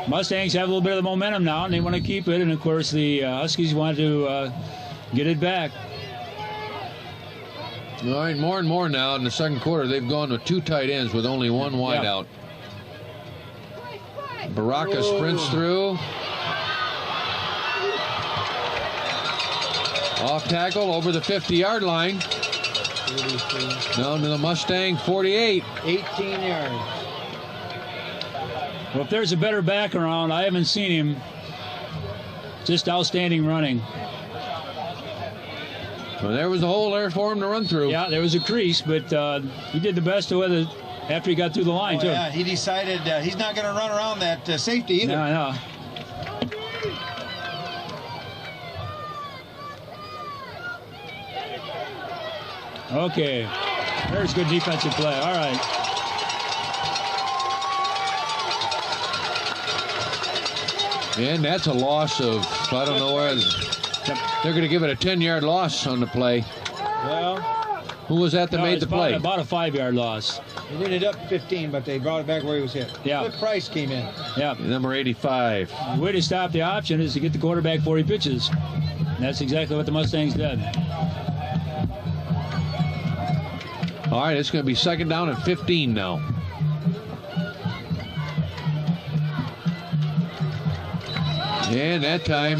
Mustangs have a little bit of the momentum now, and they want to keep it. And, of course, the Huskies want to get it back. All right, more and more now in the second quarter, they've gone with 2 tight ends with only 1 wide out. Baraka sprints through. Off tackle over the 50-yard line. Down to the Mustang 48. 18 yards. Well, if there's a better back around, I haven't seen him. Just outstanding running. Well, there was a hole there for him to run through. Yeah, there was a crease, but he did the best with it after he got through the line, too. Yeah, he decided he's not going to run around that safety either. No. Okay. There's good defensive play. All right. And that's a loss of, I don't know where. They're going to give it a 10-yard loss on the play. Well, who was that made the play? About a 5-yard loss. They ended up 15, but they brought it back where he was hit. Yeah. Cliff Price came in. Yeah. Number 85. The way to stop the option is to get the quarterback before he pitches. And that's exactly what the Mustangs did. All right, it's going to be 2nd down and 15 now. And that time,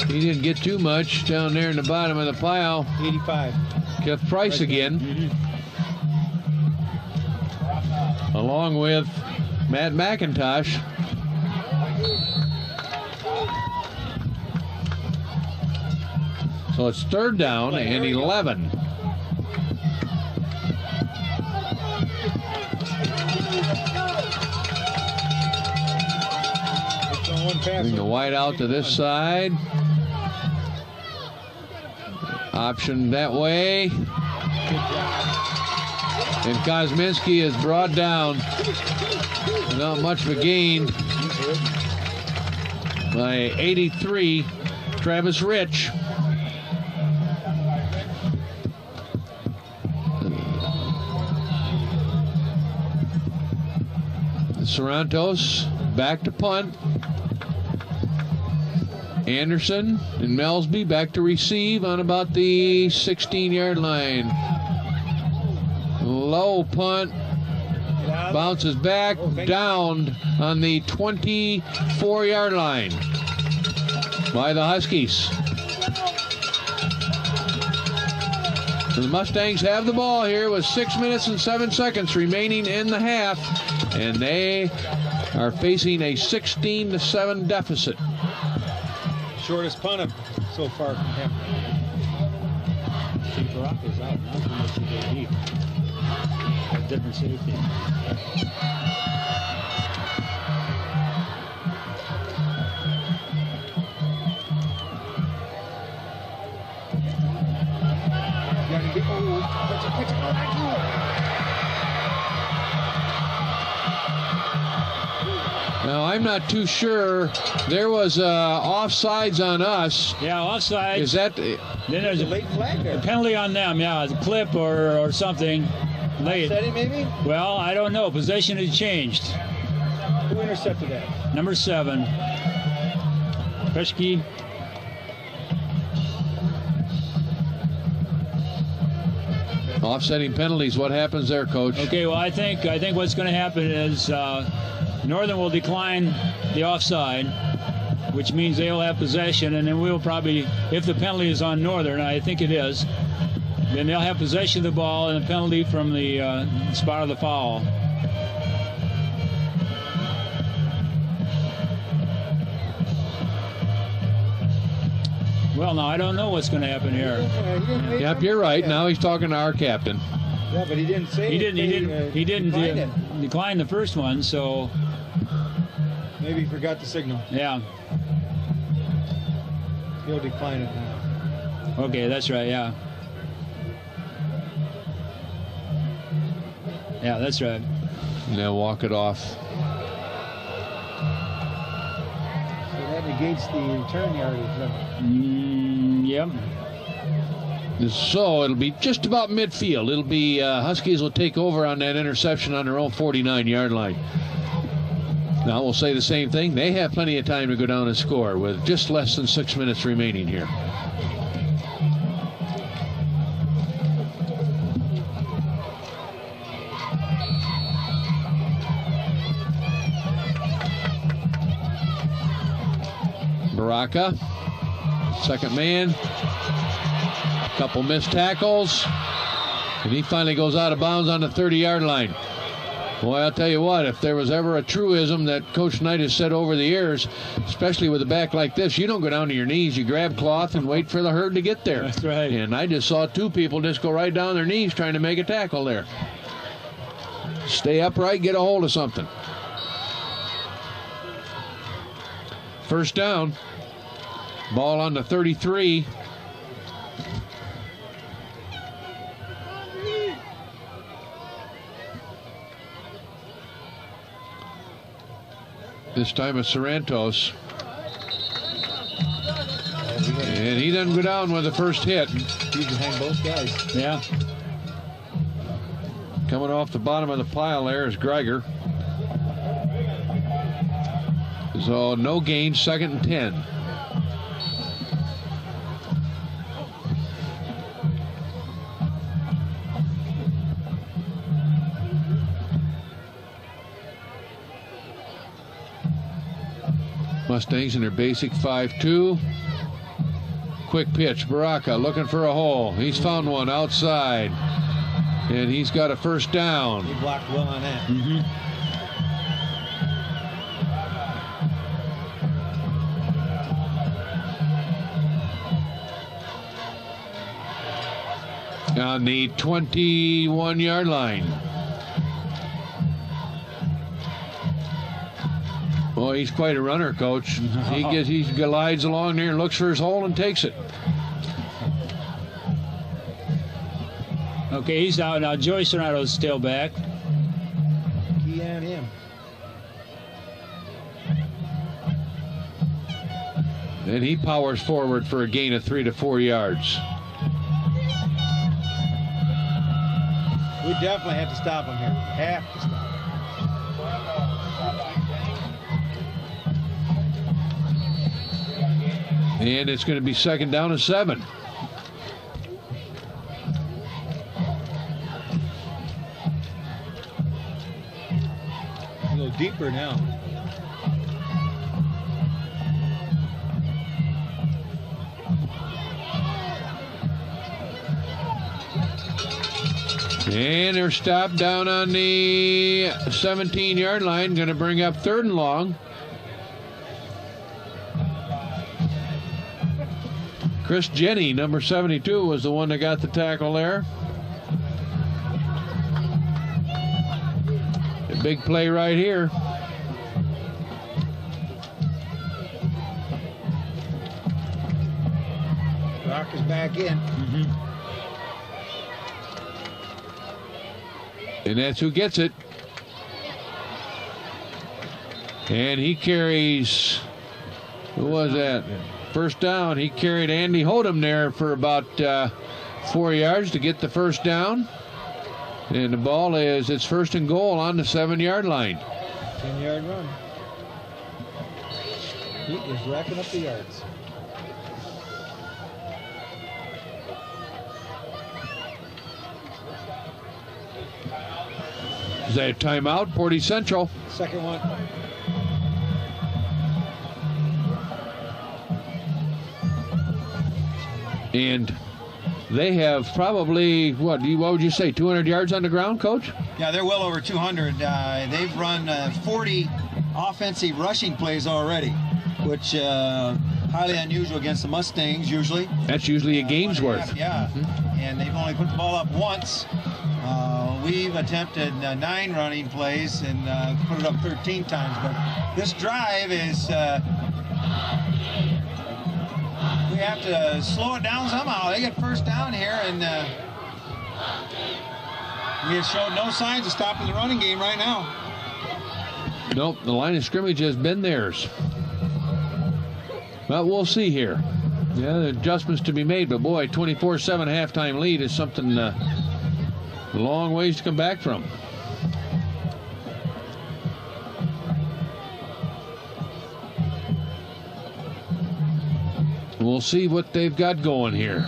he didn't get too much down there in the bottom of the pile. 85. Cliff Price again. Along with Matt McIntosh. So it's 3rd down and 11. Bring the wide out to this side. Option that way. And Kosminski is brought down. Not much of a gain by 83, Travis Rich. Sorrentos back to punt. Anderson and Melsby back to receive on about the 16-yard line. Low punt. Bounces back down on the 24-yard line by the Huskies. So the Mustangs have the ball here with 6 minutes and 7 seconds remaining in the half, and they are facing a 16-7 deficit. Shortest punt so far from him. Baraka's out. Now he must go deep. A different safety. Now, I'm not too sure. There was offsides on us. Yeah, offsides. Is that? Then there's a late flag there. A penalty on them, yeah, the clip or something late. Offsetting maybe? Well, I don't know. Possession has changed. Who intercepted that? Number 7. Peschke. Offsetting penalties. What happens there, Coach? Okay, well, I think what's going to happen is Northern will decline the offside, which means they'll have possession, and then we'll probably, if the penalty is on Northern, I think it is, then they'll have possession of the ball and a penalty from the spot of the foul. Well, now I don't know what's going to happen here. Yep, you're right. Now he's talking to our captain. Yeah, but he didn't say he didn't decline the first one, so maybe he forgot the signal. Yeah. He'll decline it now. Okay, that's right. Yeah. Yeah, that's right. And they'll walk it off. So that negates the return yardage. Yep. So it'll be just about midfield. It'll be Huskies will take over on that interception on their own 49-yard line. Now we'll say the same thing. They have plenty of time to go down and score with just less than 6 minutes remaining here. Baraka, second man. Couple missed tackles, and he finally goes out of bounds on the 30-yard line. Boy, I'll tell you what, if there was ever a truism that Coach Knight has said over the years, especially with a back like this, you don't go down to your knees. You grab cloth and wait for the herd to get there. That's right. And I just saw 2 people just go right down their knees trying to make a tackle there. Stay upright, get a hold of something. First down. Ball on the 33. This time it's Sorrentos. And he doesn't go down with the first hit. He's behind both guys. Yeah. Coming off the bottom of the pile there is Greiger. So no gain, 2nd and 10. Mustangs in their basic 5-2. Quick pitch. Baraka looking for a hole. He's found one outside. And he's got a first down. He blocked well on that. On the 21-yard line. Oh, he's quite a runner, Coach. He glides along there and looks for his hole and takes it. Okay, he's out now. Joey Sorrento's still back. Key on him. And he powers forward for a gain of 3 to 4 yards. We definitely have to stop him here. Have to stop him. And it's going to be 2nd down and 7. A little deeper now. And they're stopped down on the 17-yard line. Going to bring up 3rd and long. Chris Jenny, number 72, was the one that got the tackle there. A big play right here. Rock is back in. And that's who gets it. And he carries, who was that? First down. He carried Andy Hodem there for about 4 yards to get the first down. And the ball is, it's 1st and goal on the 7-yard line. 10-yard run. He is racking up the yards. Is that a timeout? Portage Central. Second one. And they have probably, what would you say, 200 yards on the ground, Coach? Yeah, they're well over 200. They've run 40 offensive rushing plays already, which highly unusual against the Mustangs usually. That's usually a game's worth. Yeah, and they've only put the ball up once. We've attempted 9 running plays and put it up 13 times. But this drive is, we have to slow it down somehow. They get first down here, and we have showed no signs of stopping the running game right now. Nope, the line of scrimmage has been theirs. Well, we'll see here. Yeah, the adjustments to be made, but boy, 24-7 halftime lead is something a long ways to come back from. We'll see what they've got going here.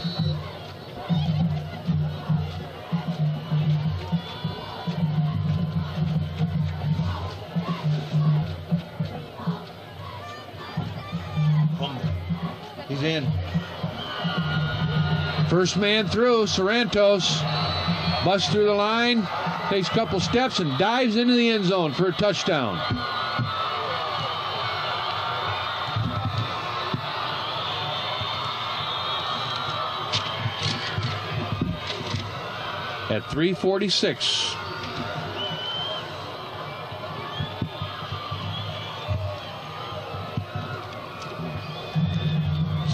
He's in. First man through, Sorrentos. Busts through the line, takes a couple steps, and dives into the end zone for a touchdown. At 3:46.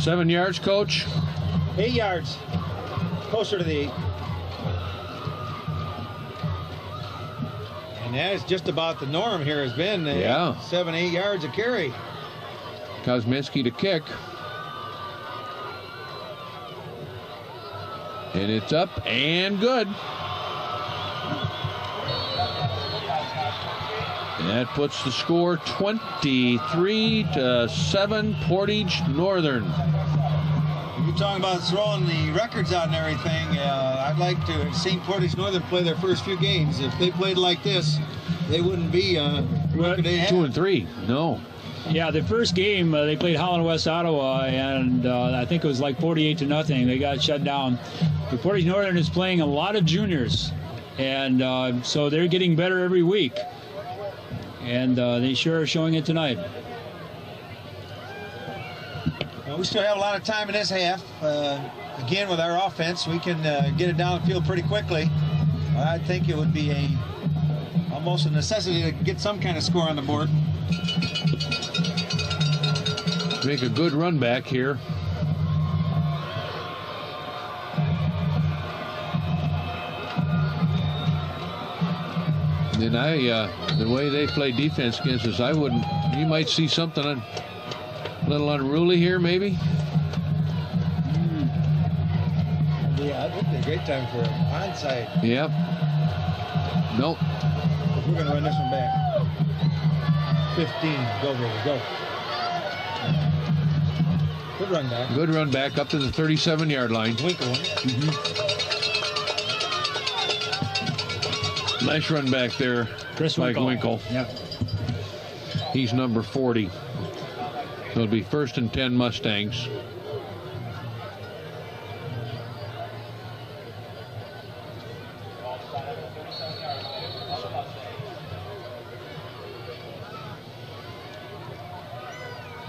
Seven yards, Coach. 8 yards. Closer to the 8. And that is just about the norm here has been. 7, 8 yards a carry. Kosminski to kick. And it's up and good. And that puts the score 23-7 Portage Northern. You're talking about throwing the records out and everything. I'd like to have seen Portage Northern play their first few games. If they played like this, they wouldn't be record they had. 2-3. No. Yeah, the first game they played Holland West Ottawa, and I think it was like 48-0. They got shut down. But Portage Northern is playing a lot of juniors, and so they're getting better every week. And they sure are showing it tonight. Well, we still have a lot of time in this half. Again, with our offense, we can get it downfield pretty quickly. I think it would be almost a necessity to get some kind of score on the board. Make a good run back here. And the way they play defense against us, you might see something a little unruly here, maybe. Yeah, that would be a great time for an onside. Yep. Nope. We're going to run this one back. 15. Go, baby, go. Good run back. Good run back up to the 37-yard line. Winkle. Nice run back there, Chris Winkle. Yep. He's number 40. So it'll be 1st and 10 Mustangs.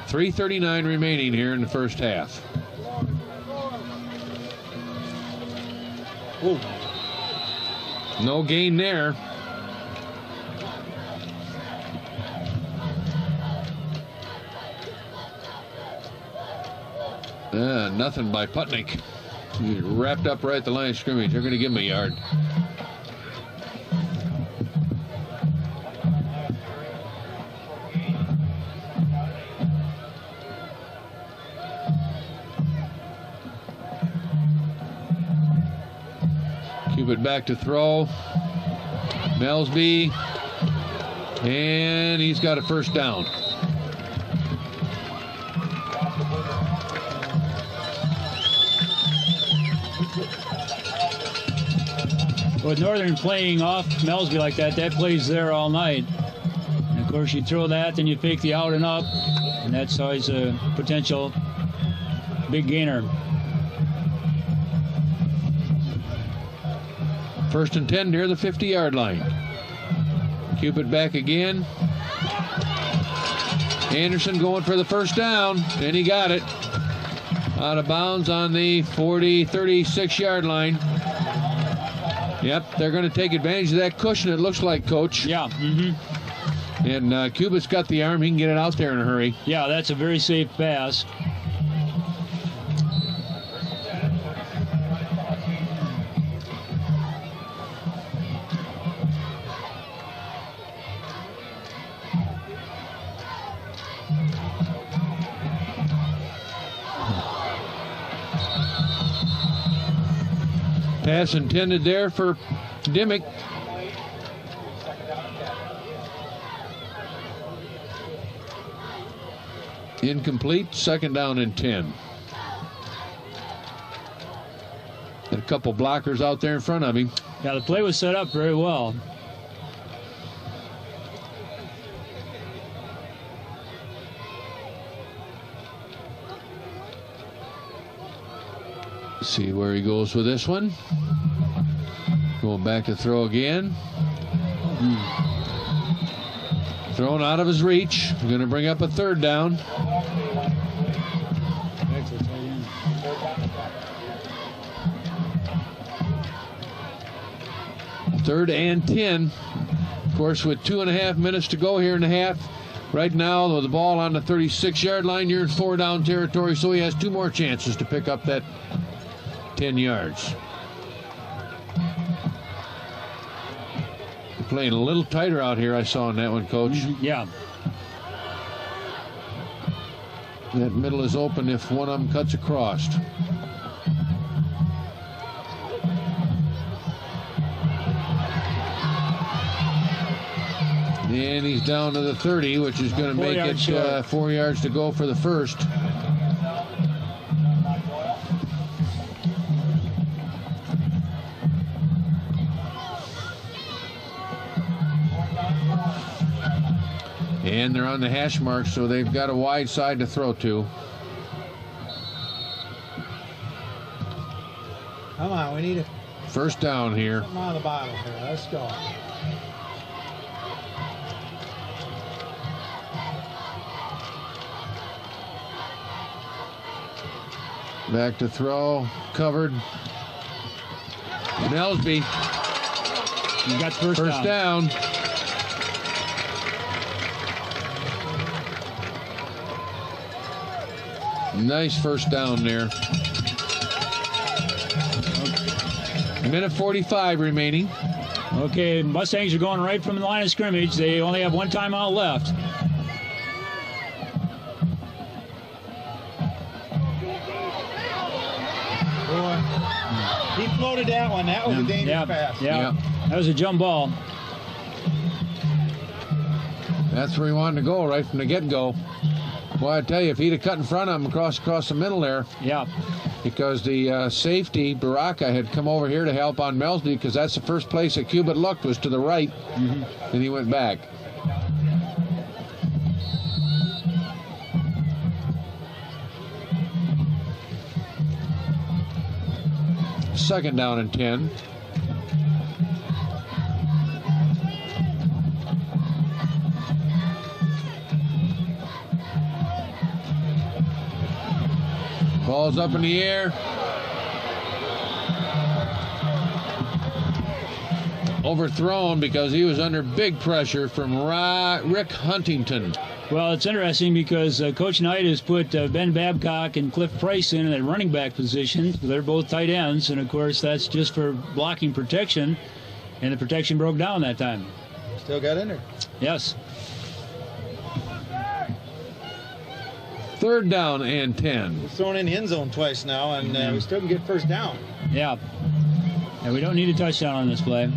.339 remaining here in the first half. Ooh. No gain there. Nothing by Putnick. He's wrapped up right at the line of scrimmage. They're going to give him a yard. Cupid back to throw. Melsby. And he's got a first down. With Northern playing off Melsby like that, that plays there all night. And of course, you throw that, then you fake the out and up, and that's always a potential big gainer. 1st and 10 near the 50-yard line. Cupid back again. Anderson going for the first down, and he got it. Out of bounds on the 36-yard line. Yep, they're going to take advantage of that cushion, it looks like, Coach. Yeah. And Cupid's got the arm. He can get it out there in a hurry. Yeah, that's a very safe pass. Pass intended there for Dimmick. Incomplete. 2nd down and 10. And a couple blockers out there in front of him. Yeah, the play was set up very well. See where he goes with this one. Going back to throw again. Thrown out of his reach. Going to bring up a 3rd down. 3rd and 10. Of course, with 2.5 minutes to go here in the half. Right now, with the ball on the 36-yard line, you're in 4-down territory, so he has 2 more chances to pick up that 10 yards. Playing a little tighter out here, I saw in that one, Coach. Yeah. That middle is open if one of them cuts across. And he's down to the 30, which is going to make it 4 yards to go for the first. And they're on the hash mark, so they've got a wide side to throw to. Come on, we need it. First down here. Come on the bottom here. Let's go. Back to throw. Covered. Nelsby. You got first down. Nice first down there. Minute 45 remaining. Okay, Mustangs are going right from the line of scrimmage. They only have one timeout left. Boy, he floated that one. That was a dangerous pass. Yeah, that was a jump ball. That's where he wanted to go right from the get-go. Well, I tell you, if he'd have cut in front of him across the middle there. Yeah. Because the safety, Baraka, had come over here to help on Melsby because that's the first place that Cubitt looked was to the right. And he went back. Second down and 10. Ball's up in the air. Overthrown because he was under big pressure from Rick Huntington. Well, it's interesting because Coach Knight has put Ben Babcock and Cliff Price in at running back position. They're both tight ends, and of course that's just for blocking protection, and the protection broke down that time. Still got in there. Yes. Third down and 10. We've thrown in the end zone twice now, and we still can get first down. Yeah. And we don't need a touchdown on this play.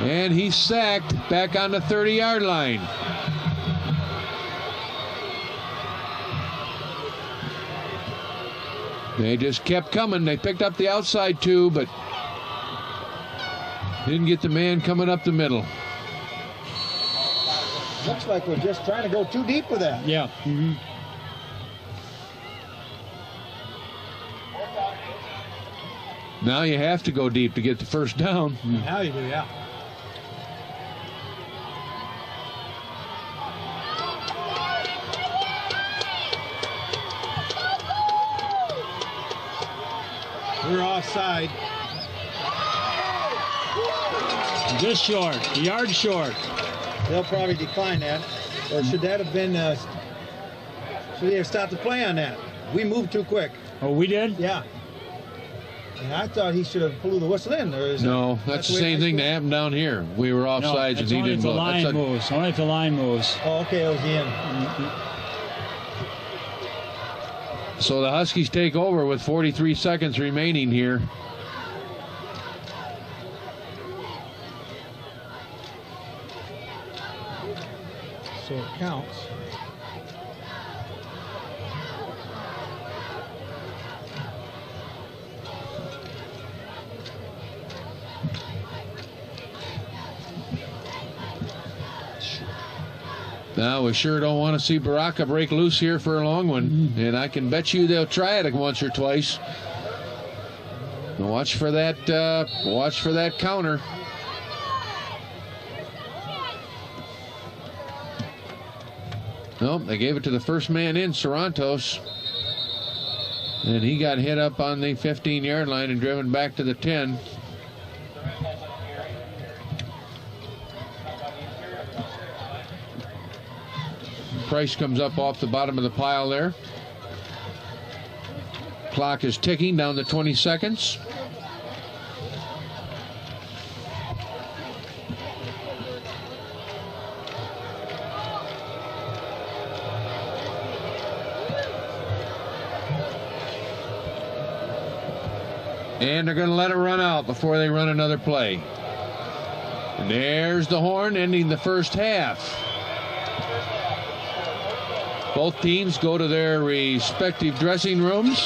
And he's sacked back on the 30-yard line. They just kept coming. They picked up the outside two, but didn't get the man coming up the middle. Looks like we're just trying to go too deep with that. Yeah. Now you have to go deep to get the first down. Now you do, yeah. We're offside. Just short, a yard short. They'll probably decline that. Or should that have been, should they have stopped the play on that? We moved too quick. Oh, we did? Yeah. And I thought he should have blew the whistle in. Or is no, that's the same thing that happened down here. We were offsides and he didn't blow. Only if the line moves. Oh, okay, it was the end. So the Huskies take over with 43 seconds remaining here. So it counts. Now, we sure don't want to see Baraka break loose here for a long one. And I can bet you they'll try it once or twice. Watch for that counter. Nope, they gave it to the first man in, Sarantos. And he got hit up on the 15-yard line and driven back to the 10. Price comes up off the bottom of the pile there. Clock is ticking down to 20 seconds. And they're going to let it run out before they run another play. And there's the horn ending the first half. Both teams go to their respective dressing rooms.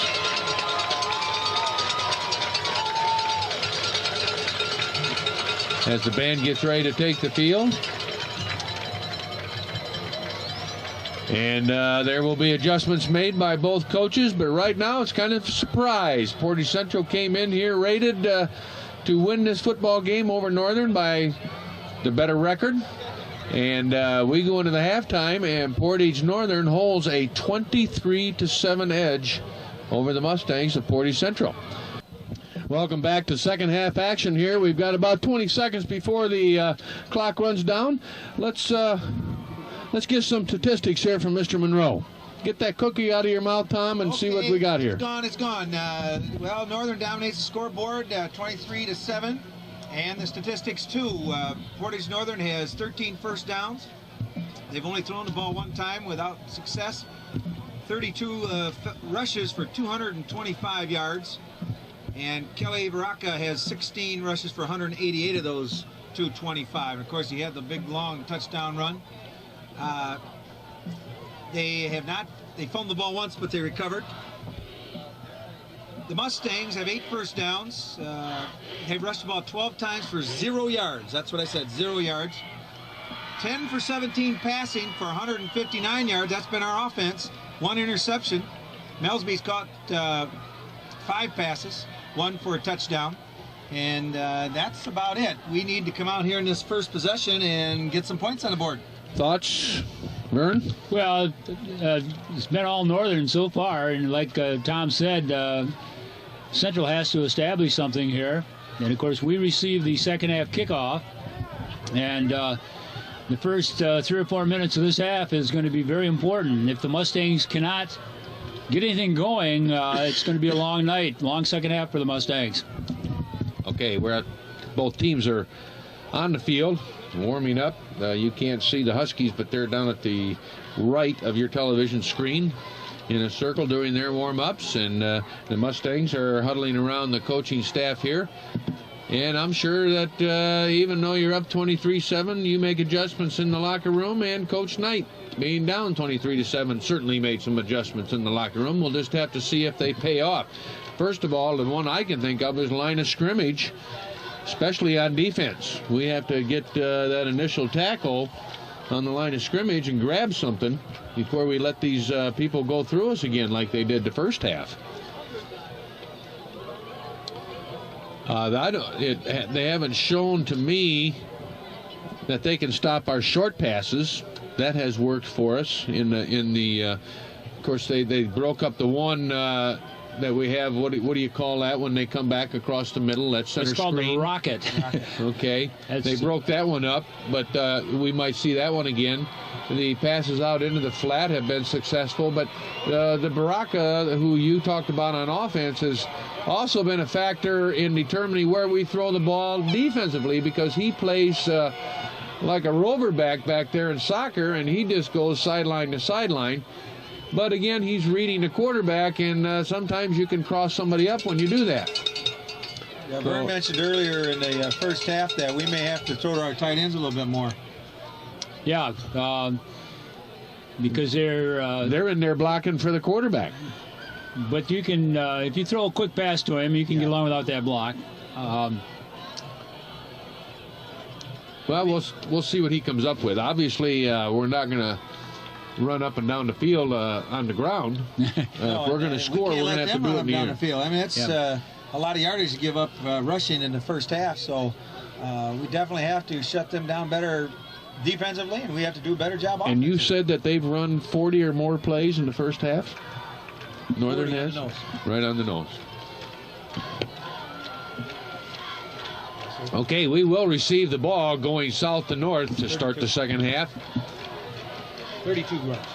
As the band gets ready to take the field. And there will be adjustments made by both coaches, but right now it's kind of a surprise. Portage Central came in here rated to win this football game over Northern by the better record. And we go into the halftime, and Portage Northern holds a 23-7 edge over the Mustangs of Portage Central. Welcome back to second half action here. We've got about 20 seconds before the clock runs down. Let's get some statistics here from Mr. Monroe. Get that cookie out of your mouth, Tom, and see what we got here. It's gone. Well, Northern dominates the scoreboard 23-7. And the statistics, too. Portage Northern has 13 first downs. They've only thrown the ball one time without success. 32 rushes for 225 yards. And Kelly Baraka has 16 rushes for 188 of those 225. And, of course, he had the big, long touchdown run. They fumbled the ball once, but they recovered. The Mustangs have 8 first downs. They've rushed the ball 12 times for 0 yards. That's what I said, 0 yards. 10 for 17 passing for 159 yards. That's been our offense. 1 interception. Melsby's caught 5 passes, 1 for a touchdown. And that's about it. We need to come out here in this first possession and get some points on the board. Thoughts, Vern? Well, it's been all Northern so far, and like Tom said, Central has to establish something here. And, of course, we receive the second half kickoff, and the first 3 or 4 minutes of this half is going to be very important. If the Mustangs cannot get anything going, it's going to be a long night, long second half for the Mustangs. Okay, both teams are on the field, warming up. You can't see the Huskies, but they're down at the right of your television screen in a circle doing their warm-ups, and the Mustangs are huddling around the coaching staff here. And I'm sure that even though you're up 23-7, you make adjustments in the locker room, and Coach Knight, being down 23-7, certainly made some adjustments in the locker room. We'll just have to see if they pay off. First of all, the one I can think of is line of scrimmage, especially on defense. We have to get that initial tackle on the line of scrimmage and grab something before we let these people go through us again like they did the first half. They haven't shown to me that they can stop our short passes. That has worked for us of course they broke up the one that we have. What do you call that when they come back across the middle? That's center screen. It's called the rocket. Okay. They broke that one up, but we might see that one again. The passes out into the flat have been successful, but the Baraka, who you talked about on offense, has also been a factor in determining where we throw the ball defensively, because he plays like a rover back there in soccer, and he just goes sideline to sideline. But again, he's reading the quarterback, and sometimes you can cross somebody up when you do that. Yeah, Vern mentioned earlier in the first half that we may have to throw to our tight ends a little bit more. Yeah, because they're in there blocking for the quarterback. But you can, if you throw a quick pass to him, you can get along without that block. Well, we'll see what he comes up with. Obviously, we're not going to run up and down the field on the ground. If we're going to score, we're going to have to do it in the air. Field. I mean, it's a lot of yardage to give up rushing in the first half, so we definitely have to shut them down better defensively, and we have to do a better job offensively. And you said that they've run 40 or more plays in the first half? Northern has? Right on the nose. Okay, we will receive the ball going south to north to start the second half. 32 runs.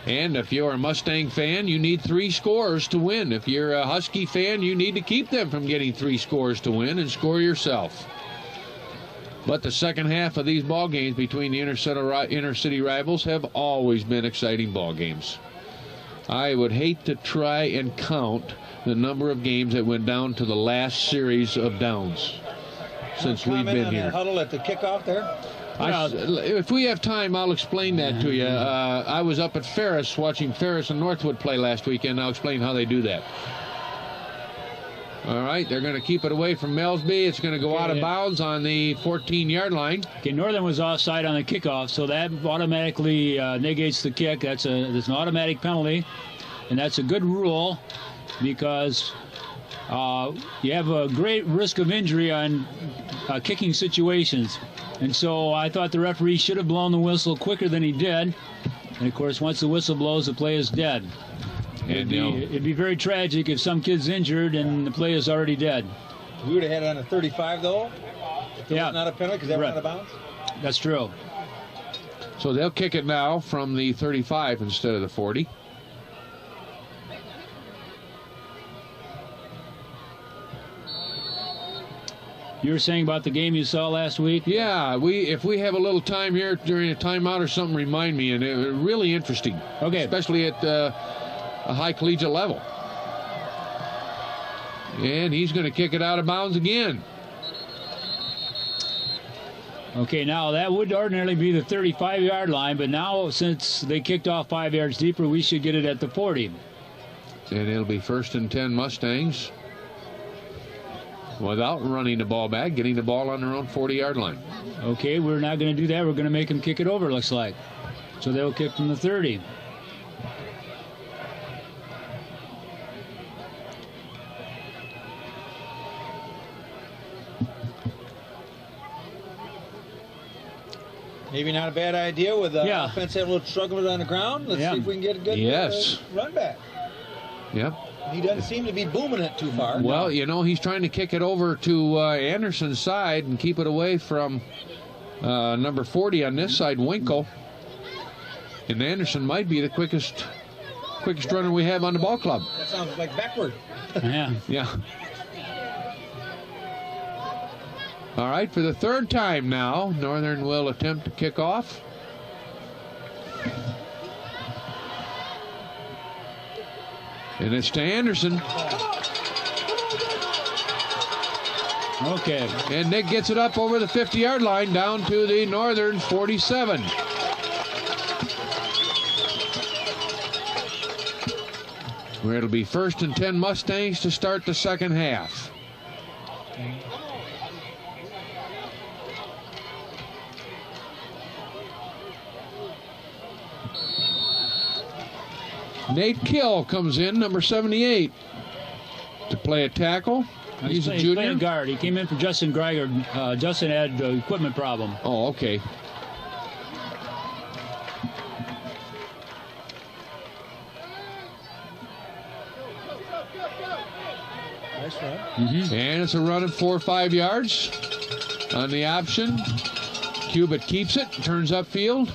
And if you're a Mustang fan, you need 3 scores to win. If you're a Husky fan, you need to keep them from getting 3 scores to win and score yourself. But the second half of these ball games between the inner city rivals have always been exciting ball games. I would hate to try and count the number of games that went down to the last series of downs since we've been here. That huddle at the kickoff there? If we have time, I'll explain that to you. I was up at Ferris watching Ferris and Northwood play last weekend. I'll explain how they do that. All right, they're going to keep it away from Melsby. It's going to go out of bounds on the 14-yard line. Okay, Northern was offside on the kickoff, so that automatically negates the kick. That's an automatic penalty, and that's a good rule because you have a great risk of injury on kicking situations. And so I thought the referee should have blown the whistle quicker than he did. And, of course, once the whistle blows, the play is dead. It'd be very tragic if some kid's injured and the play is already dead. We would have had it on a 35, though? If it was not a penalty because that went out of bounds? That's true. So they'll kick it now from the 35 instead of the 40. You were saying about the game you saw last week? Yeah, if we have a little time here during a timeout or something, remind me. And it was really interesting. Okay. Especially at a high collegiate level. And he's going to kick it out of bounds again. Okay, now that would ordinarily be the 35-yard line, but now since they kicked off 5 yards deeper, we should get it at the 40. And it'll be 1st and 10 Mustangs. Without running the ball back, getting the ball on their own 40-yard line. Okay, we're not going to do that. We're going to make them kick it over, looks like. So they'll kick from the 30. Maybe not a bad idea with the offense having a little struggle on the ground. Let's see if we can get a good run back. Yep. He doesn't seem to be booming it too far. Well, you know, he's trying to kick it over to Anderson's side and keep it away from number 40 on this side, Winkle. And Anderson might be the quickest runner we have on the ball club. That sounds like backward. Yeah. All right, for the 3rd time now, Northern will attempt to kick off. And it's to Anderson. Okay. And Nick gets it up over the 50-yard line down to the Northern 47. Where it'll be 1st and 10 Mustangs to start the second half. Nate Kill comes in, number 78, to play a tackle. He's a junior. Playing guard. He came in for Justin Greiger. Justin had an equipment problem. Oh, okay. Nice run. And it's a run of 4 or 5 yards on the option. Cubitt keeps it, turns upfield.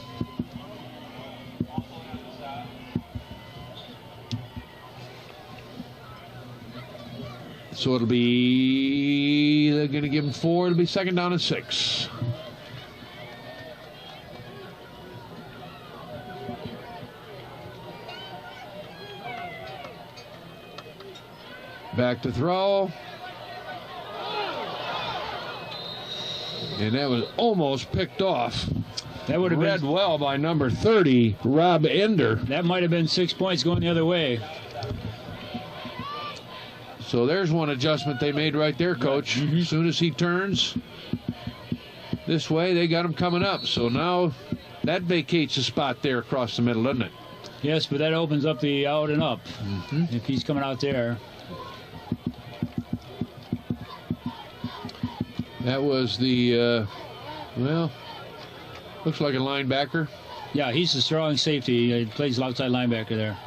So it'll be, they're going to give him 4. It'll be 2nd down and 6. Back to throw. And that was almost picked off. That would have read well by number 30, Rob Ender. That might have been 6 points going the other way. So there's one adjustment they made right there, Coach. As soon as he turns this way, they got him coming up. So now that vacates a spot there across the middle, doesn't it? Yes, but that opens up the out and up if he's coming out there. That was the, well, looks like a linebacker. Yeah, he's a strong safety. He plays outside linebacker there.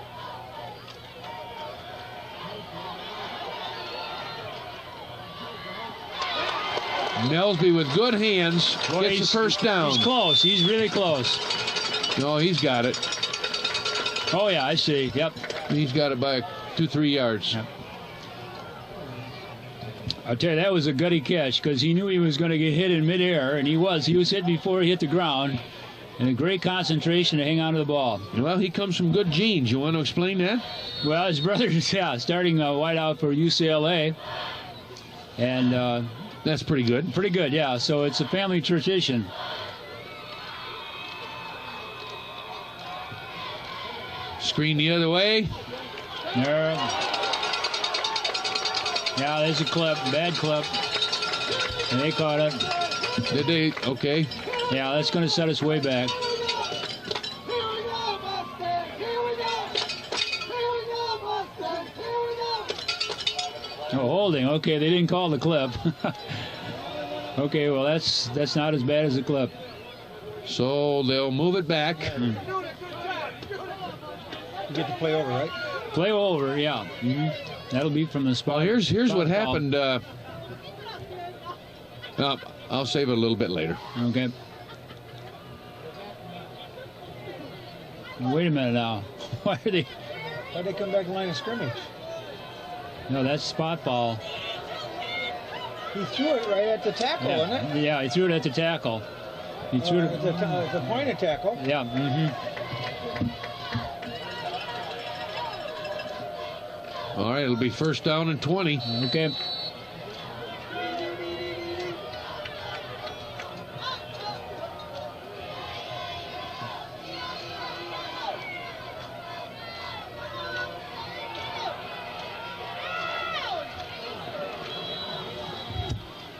Melsby with good hands gets the first down. He's close. He's really close. No, he's got it. Oh, yeah, I see. Yep. He's got it by 2-3 yards. Yep. I'll tell you, that was a gutty catch because he knew he was going to get hit in midair, and he was. He was hit before he hit the ground, and a great concentration to hang on to the ball. Well, he comes from good genes. You want to explain that? Well, his brother's, starting wideout for UCLA, and that's pretty good. Pretty good, yeah. So it's a family tradition. Screen the other way. There. Yeah, there's a clip. Bad clip. And they caught it. Did they? Okay. Yeah, that's going to set us way back. Oh, holding. Okay, they didn't call the clip. Okay, well, that's not as bad as the clip. So they'll move it back. You get to play over, right? Play over, yeah. Mm-hmm. That'll be from the spot. Well, here's what happened. I'll save it a little bit later. Okay. Wait a minute now. Why'd they come back to line of scrimmage? No, that's spot ball. He threw it right at the tackle, wasn't it? Yeah, he threw it at the tackle. He threw it at the point of tackle. Yeah. Mm-hmm. All right, it'll be first down and 20. Okay.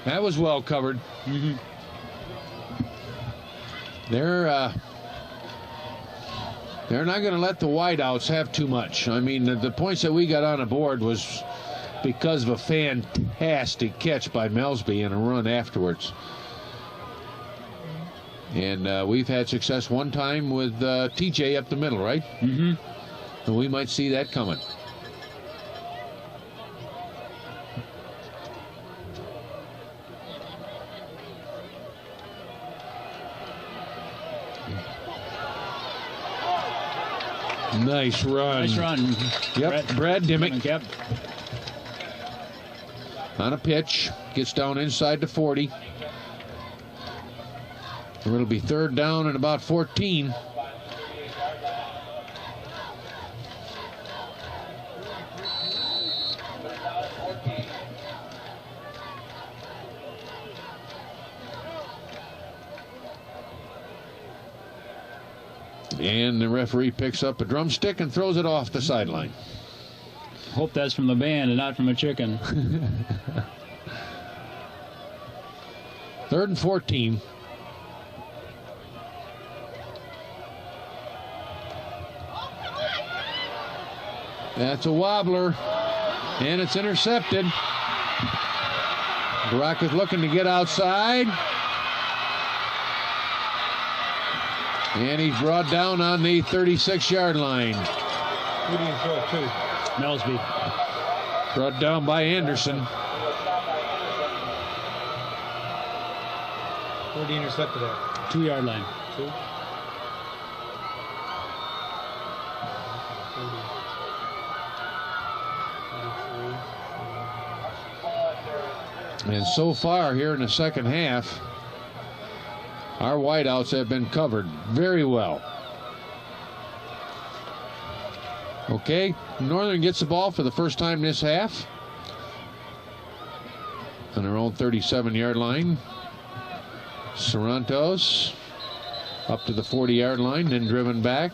That was well covered. Mm-hmm. They're not going to let the wideouts have too much. I mean, the points that we got on the board was because of a fantastic catch by Melsby and a run afterwards. And we've had success one time with TJ up the middle, right? Mm-hmm. And we might see that coming. Nice run. Nice run. Yep, Brad Dimmick. Yep. On a pitch. Gets down inside the 40. It'll be third down and about 14. And the referee picks up a drumstick and throws it off the sideline. Hope that's from the band and not from a chicken. Third and 14. That's a wobbler, and it's intercepted. Brock is looking to get outside. And he's brought down on the 36-yard line. Who do you throw it to? Melsby. Brought down by Anderson. Where do you intercept it at? 2-yard line. 2? And so far here in the second half, our wideouts have been covered very well. Okay, Northern gets the ball for the first time this half on their own 37-yard line. Sorrentos up to the 40-yard line, then driven back.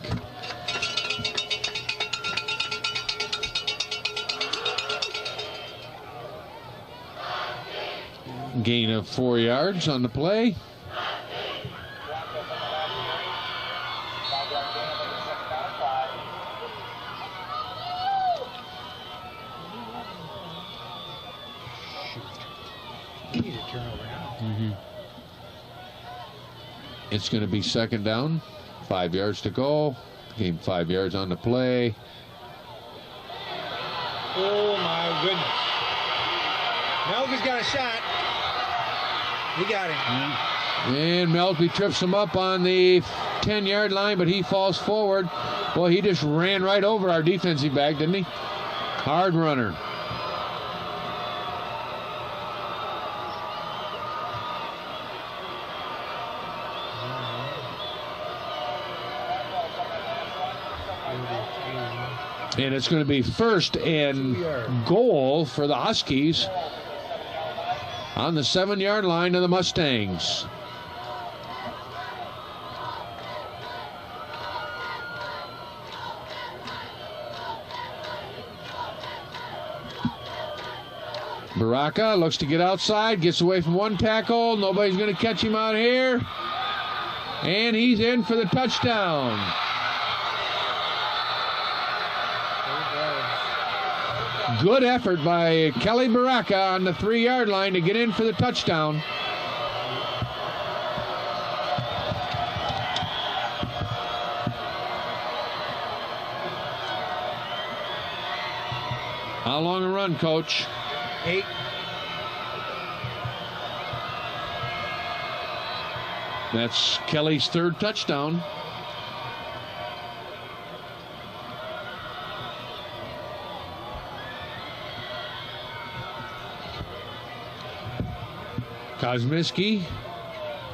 Gain of 4 yards on the play. It's going to be second down, 5 yards to go. Gain 5 yards on the play. Oh my goodness. Melvin's got a shot. He got him. And Melby trips him up on the 10-yard line, but he falls forward. Boy, he just ran right over our defensive back, didn't he? Hard runner. And it's going to be 1st and goal for the Huskies on the 7-yard line of the Mustangs. Baraka looks to get outside, gets away from one tackle. Nobody's going to catch him out here. And he's in for the touchdown. Good effort by Kelly Baraka on the 3-yard line to get in for the touchdown. How long a run, Coach? 8. That's Kelly's 3rd touchdown. Kosminski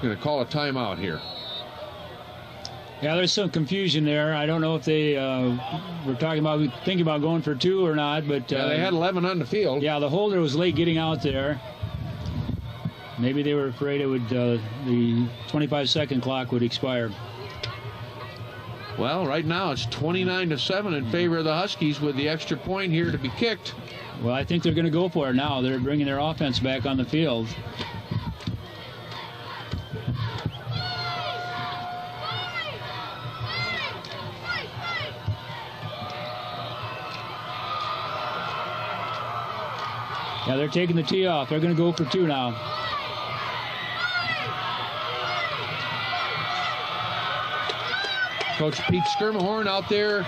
going to call a timeout here. Yeah, there's some confusion there. I don't know if they were thinking about going for 2 or not, but yeah, they had 11 on the field. Yeah, the holder was late getting out there. Maybe they were afraid it would the 25-second clock would expire. Well, right now it's 29-7 in favor of the Huskies with the extra point here to be kicked. Well, I think they're going to go for it now. They're bringing their offense back on the field. Yeah, they're taking the tee off. They're going to go for 2 now. Coach Pete Skirmahorn out there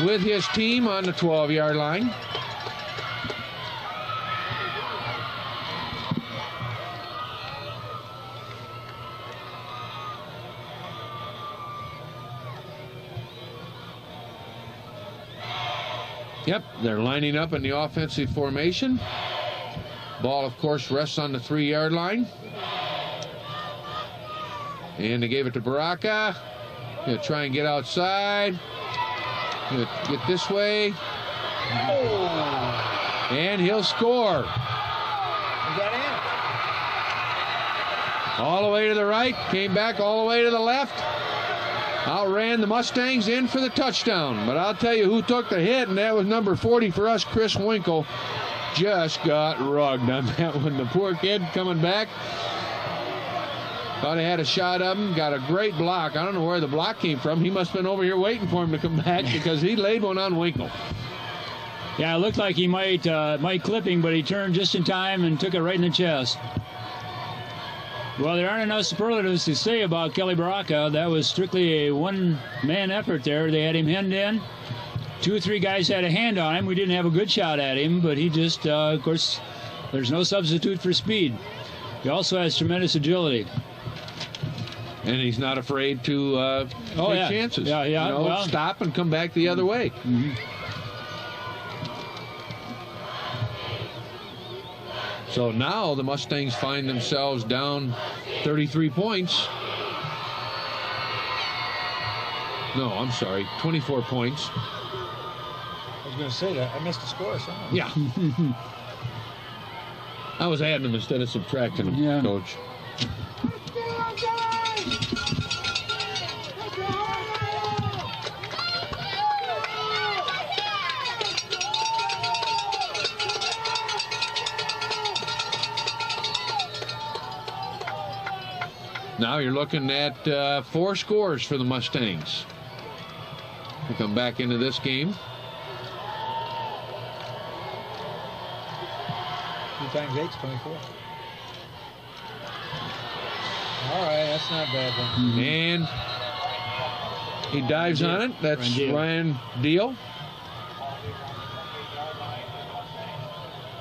with his team on the 12-yard line. Yep, they're lining up in the offensive formation. Ball, of course, rests on the 3-yard line. And they gave it to Baraka. He'll try and get outside. He'll get this way. Oh. And he'll score. He got in. All the way to the right, came back all the way to the left. Outran the Mustangs in for the touchdown. But I'll tell you who took the hit, and that was number 40 for us, Chris Winkle. Just got rugged on that one. The poor kid coming back. Thought he had a shot of him. Got a great block. I don't know where the block came from. He must have been over here waiting for him to come back because he laid one on Winkle. Yeah, it looked like he might clip him, but he turned just in time and took it right in the chest. Well, there aren't enough superlatives to say about Kelly Baraka. That was strictly a one-man effort there. They had him hemmed in. 2 or 3 guys had a hand on him. We didn't have a good shot at him, but he just, of course, there's no substitute for speed. He also has tremendous agility. And he's not afraid to take chances. Yeah. You know, well, stop and come back the other way. Mm-hmm. So now the Mustangs find themselves down 33 points. No, I'm sorry, 24 points. I was going to say that. I missed the score somewhere. Yeah. I was adding them instead of subtracting them, Coach. Now you're looking at 4 scores for the Mustangs to come back into this game. 2 times 8 is 24. All right, that's not bad then. And he dives on it. That's Ryan Deal.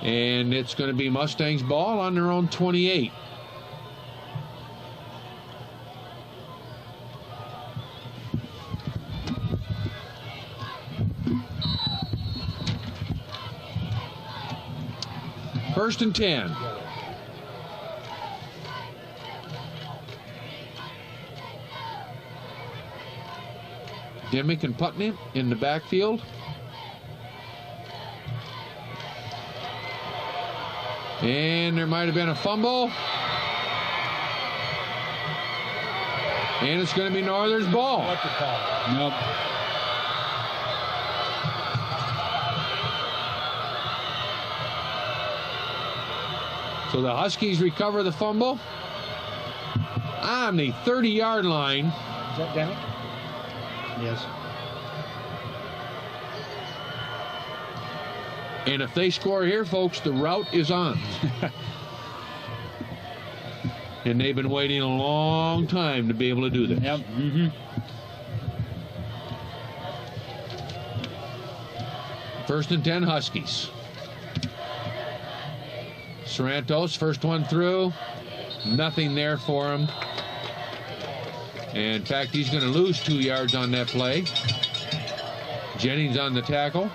And it's going to be Mustangs ball on their own 28. 1st and 10. Dimmick and Putney in the backfield. And there might have been a fumble. And it's going to be Northern's ball. Nope. So the Huskies recover the fumble on the 30-yard line. Is that Demick? Yes. And if they score here, folks, the route is on. And they've been waiting a long time to be able to do this. Yep. Mm-hmm. First and 10 Huskies. Sorrentos, first one through. Nothing there for him. And in fact, he's going to lose 2 yards on that play. Jennings on the tackle.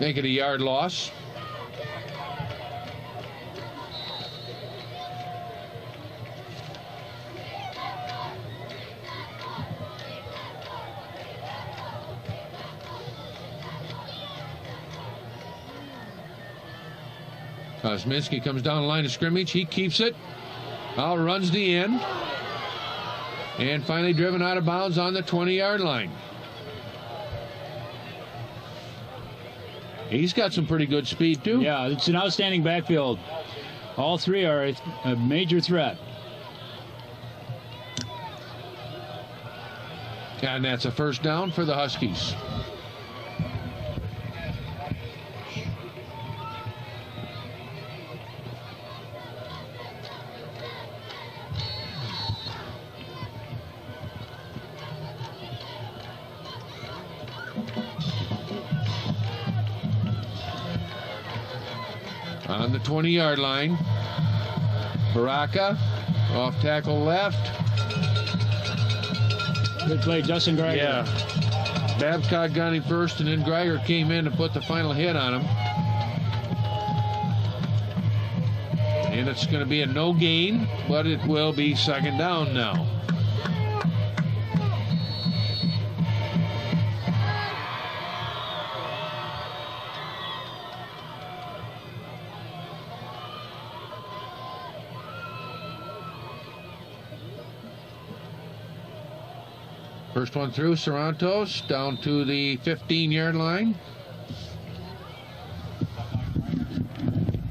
Make it a yard loss. Kosminski comes down the line of scrimmage. He keeps it. Outruns the end. And finally driven out of bounds on the 20-yard line. He's got some pretty good speed, too. Yeah, it's an outstanding backfield. All three are a major threat. And that's a first down for the Huskies. On the 20-yard line, Baraka off tackle left. Good play, Justin Greiger. Yeah. Babcock got him first, and then Greiger came in to put the final hit on him. And it's going to be a no gain, but it will be second down now. First one through, Sorrentos down to the 15-yard line.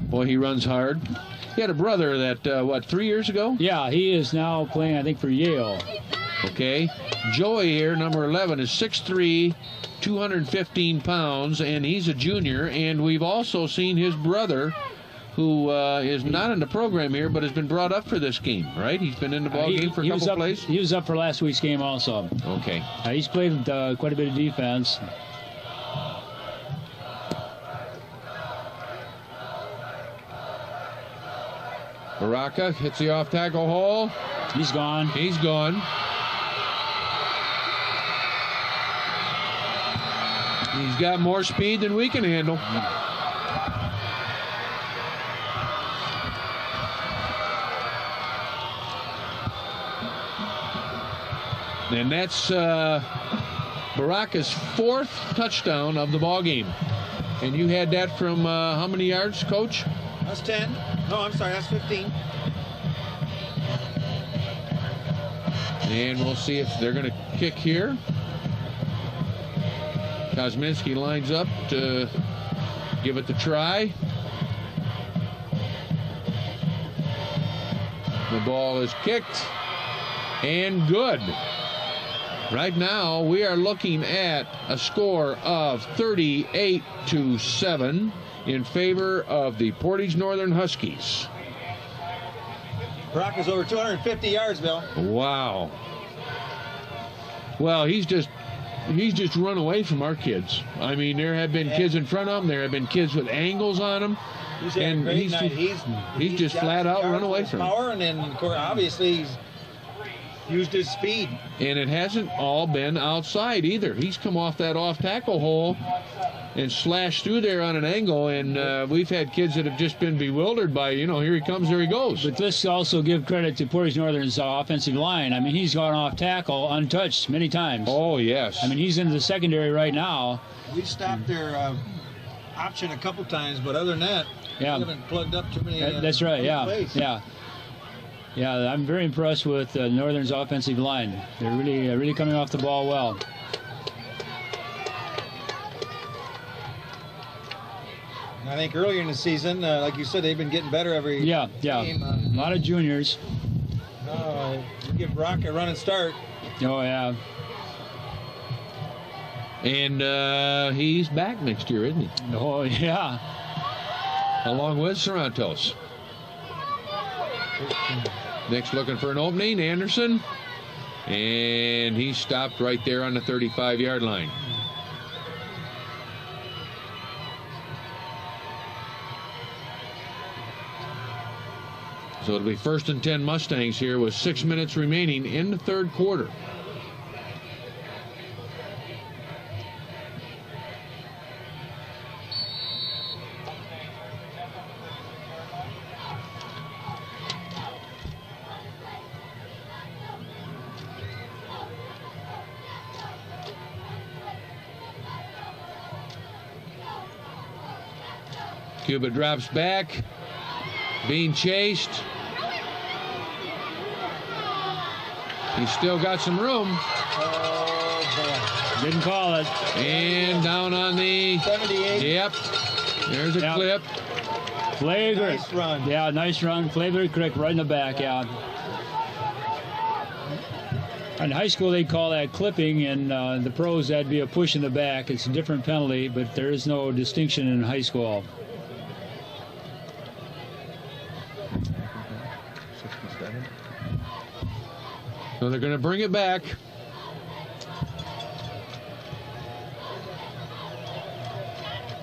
Boy, he runs hard. He had a brother that, 3 years ago? Yeah, he is now playing, I think, for Yale. Okay. Joey here, number 11, is 6'3", 215 pounds, and he's a junior. And we've also seen his brother, who is not in the program here, but has been brought up for this game, right? He's been in the ball game for a couple plays? He was up for last week's game also. Okay. He's played quite a bit of defense. Baraka hits the off-tackle hole. He's gone. He's gone. He's got more speed than we can handle. And that's Baraka's 4th touchdown of the ball game. And you had that from how many yards, Coach? That's 10. No, I'm sorry, that's 15. And we'll see if they're going to kick here. Kosminski lines up to give it the try. The ball is kicked and good. Right now, we are looking at a score of 38-7 in favor of the Portage Northern Huskies. Brock is over 250 yards, Bill. Wow. Well, he's just run away from our kids. I mean, there have been kids in front of him. There have been kids with angles on him. He's had a great night. He's just flat out run away from him. Power, and then obviously Used his speed. And it hasn't all been outside either. He's come off that off-tackle hole and slashed through there on an angle, and we've had kids that have just been bewildered by, here he comes, there he goes. But let's also give credit to Portage Northern's offensive line. I mean, he's gone off tackle untouched many times. Oh, yes. I mean, he's in the secondary right now. We stopped their option a couple times, but other than that, we haven't plugged up too many. That's right. Yeah, plays. yeah. I'm very impressed with Northern's offensive line. They're really coming off the ball well. I think earlier in the season, like you said, they've been getting better every game. A lot of juniors. You give Brock a running start. Oh, yeah. And he's back next year, isn't he? Oh, yeah. Along with Sorrentos. Next looking for an opening, Anderson. And he stopped right there on the 35-yard line. So it'll be 1st and 10 Mustangs here with 6 minutes remaining in the third quarter. Cuba drops back, being chased. He's still got some room. Oh, boy. Didn't call it. And down on the 78. Yep. There's a clip. Flagrant. Nice run. Yeah, nice run. Flagrant Crick right in the back, yeah. In high school, they'd call that clipping, and the pros, that'd be a push in the back. It's a different penalty, but there is no distinction in high school. So they're going to bring it back.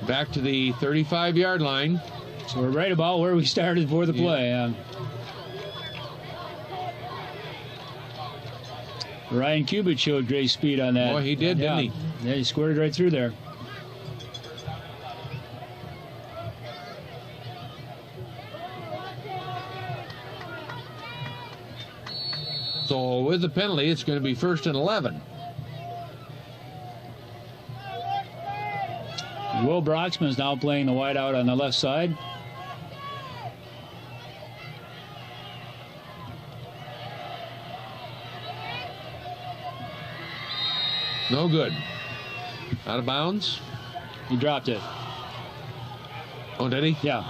Back to the 35-yard line. So we're right about where we started for the play. Ryan Cubitt showed great speed on that. Boy, he did, didn't he? Yeah, he squirted right through there. So with the penalty, it's going to be 1st and 11. Will Broxman is now playing the wide out on the left side. No good. Out of bounds. He dropped it. Oh, did he? Yeah.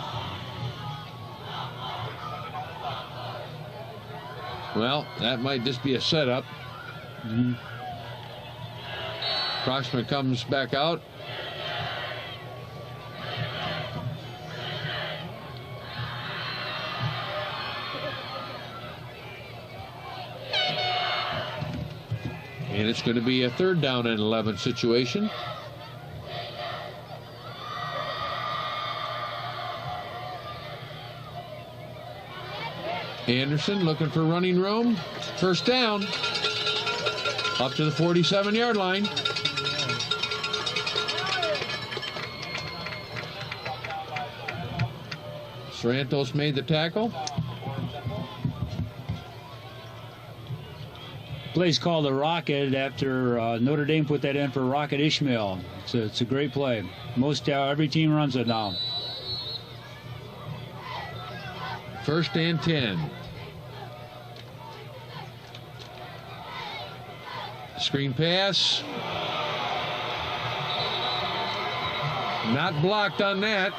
Well, that might just be a setup. Broxman comes back out. And it's going to be a 3rd down and 11 situation. Anderson looking for running room. 1st down. Up to the 47-yard line. Sorrentos made the tackle. Play's called a Rocket after Notre Dame put that in for Rocket Ishmael. It's a great play. Every team runs it now. 1st and 10. Screen pass. Not blocked on that.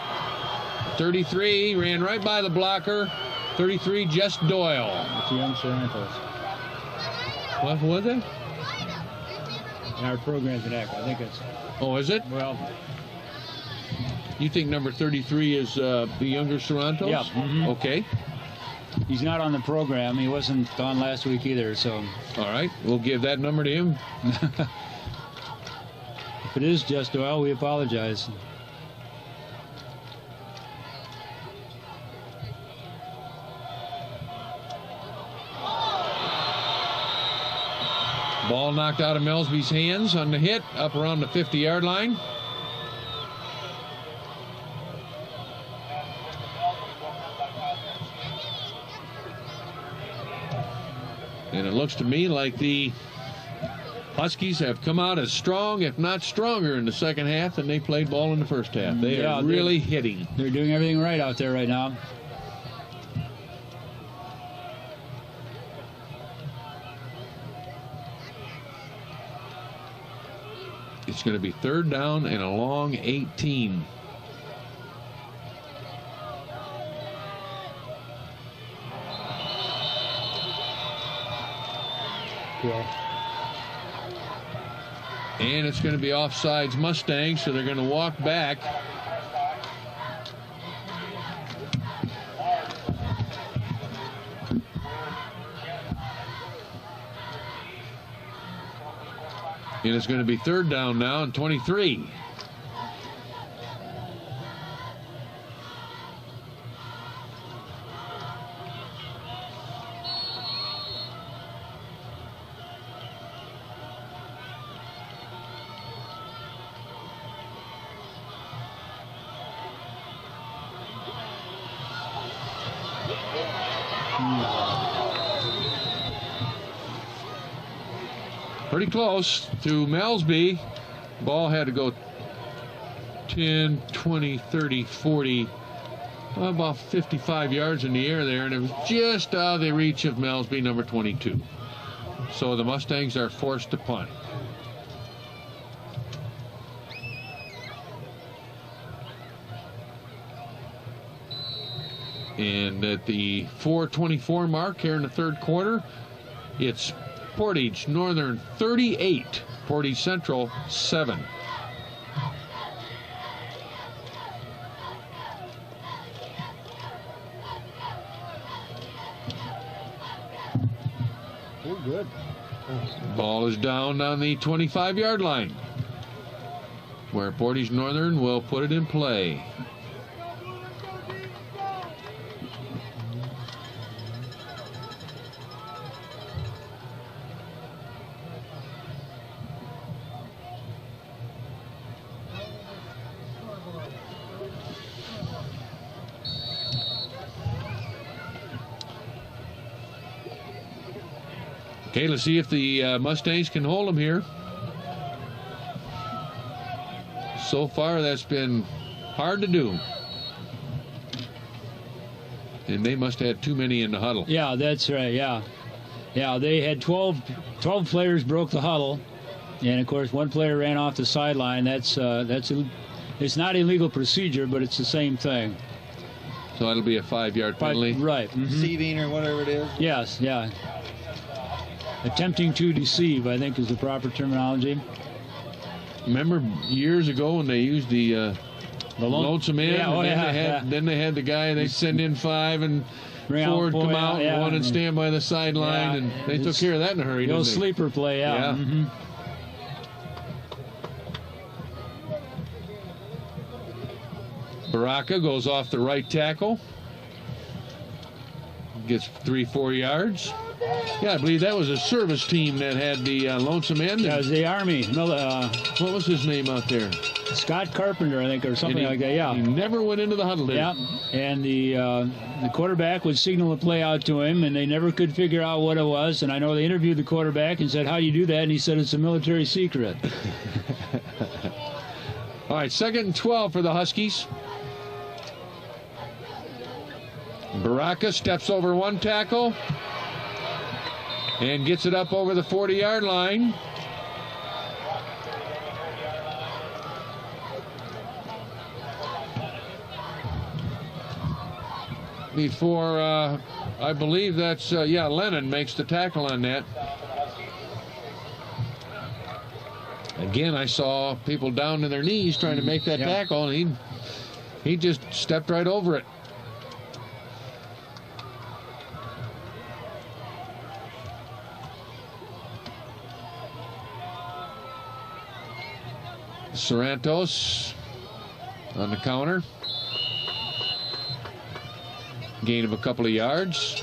33 ran right by the blocker. 33 just Doyle. It's young Sorrentos. What was it? In our program's an act. I think it's. Oh, is it? Well, you think number 33 is the younger Sorrentos? Yeah. Mm-hmm. Okay. He's not on the program. He wasn't on last week either, so. All right. We'll give that number to him. If it is just Doyle, we apologize. Ball knocked out of Melsby's hands on the hit, up around the 50-yard line. And it looks to me like the Huskies have come out as strong, if not stronger, in the second half than they played ball in the first half. They are really hitting. They're doing everything right out there right now. It's going to be 3rd down and a long 18. Yeah. And it's going to be offsides Mustangs, so they're going to walk back. And it's going to be 3rd down now and 23. Pretty close to Melsby. Ball had to go 10, 20, 30, 40, about 55 yards in the air there, and it was just out of the reach of Melsby, number 22. So the Mustangs are forced to punt. And at the 4:24 mark here in the 3rd quarter, it's Portage Northern 38, Portage Central 7. We're good. Ball is down on the 25-yard line, where Portage Northern will put it in play. Okay, let's see if the Mustangs can hold them here. So far, that's been hard to do. And they must have had too many in the huddle. Yeah, that's right, yeah. Yeah, they had 12 players broke the huddle. And, of course, one player ran off the sideline. It's not illegal procedure, but it's the same thing. So it'll be a 5-yard penalty. Right. Mm-hmm. Deceiving or whatever it is. Yes, yeah. Attempting to deceive, I think, is the proper terminology. Remember years ago when they used the lonesome man? Yeah, Then they had the guy, they send in 5 and 4 would come out, and 1 and stand by the sideline, and they took care of that in a hurry, didn't they? Sleeper play, yeah. Mm-hmm. Baraka goes off the right tackle. Gets 3-4 yards. Yeah, I believe that was a service team that had the lonesome man. That was the Army. What was his name out there? Scott Carpenter, I think, or something like that, yeah. He never went into the huddle, did he? Yeah, and the quarterback would signal a play out to him, and they never could figure out what it was. And I know they interviewed the quarterback and said, "How do you do that?" And he said, "It's a military secret." All right, 2nd and 12 for the Huskies. Baraka steps over one tackle and gets it up over the 40-yard line. Before, I believe that's, Lennon makes the tackle on that. Again, I saw people down to their knees trying to make that tackle, and he just stepped right over it. Sorrentos on the counter. Gain of a couple of yards.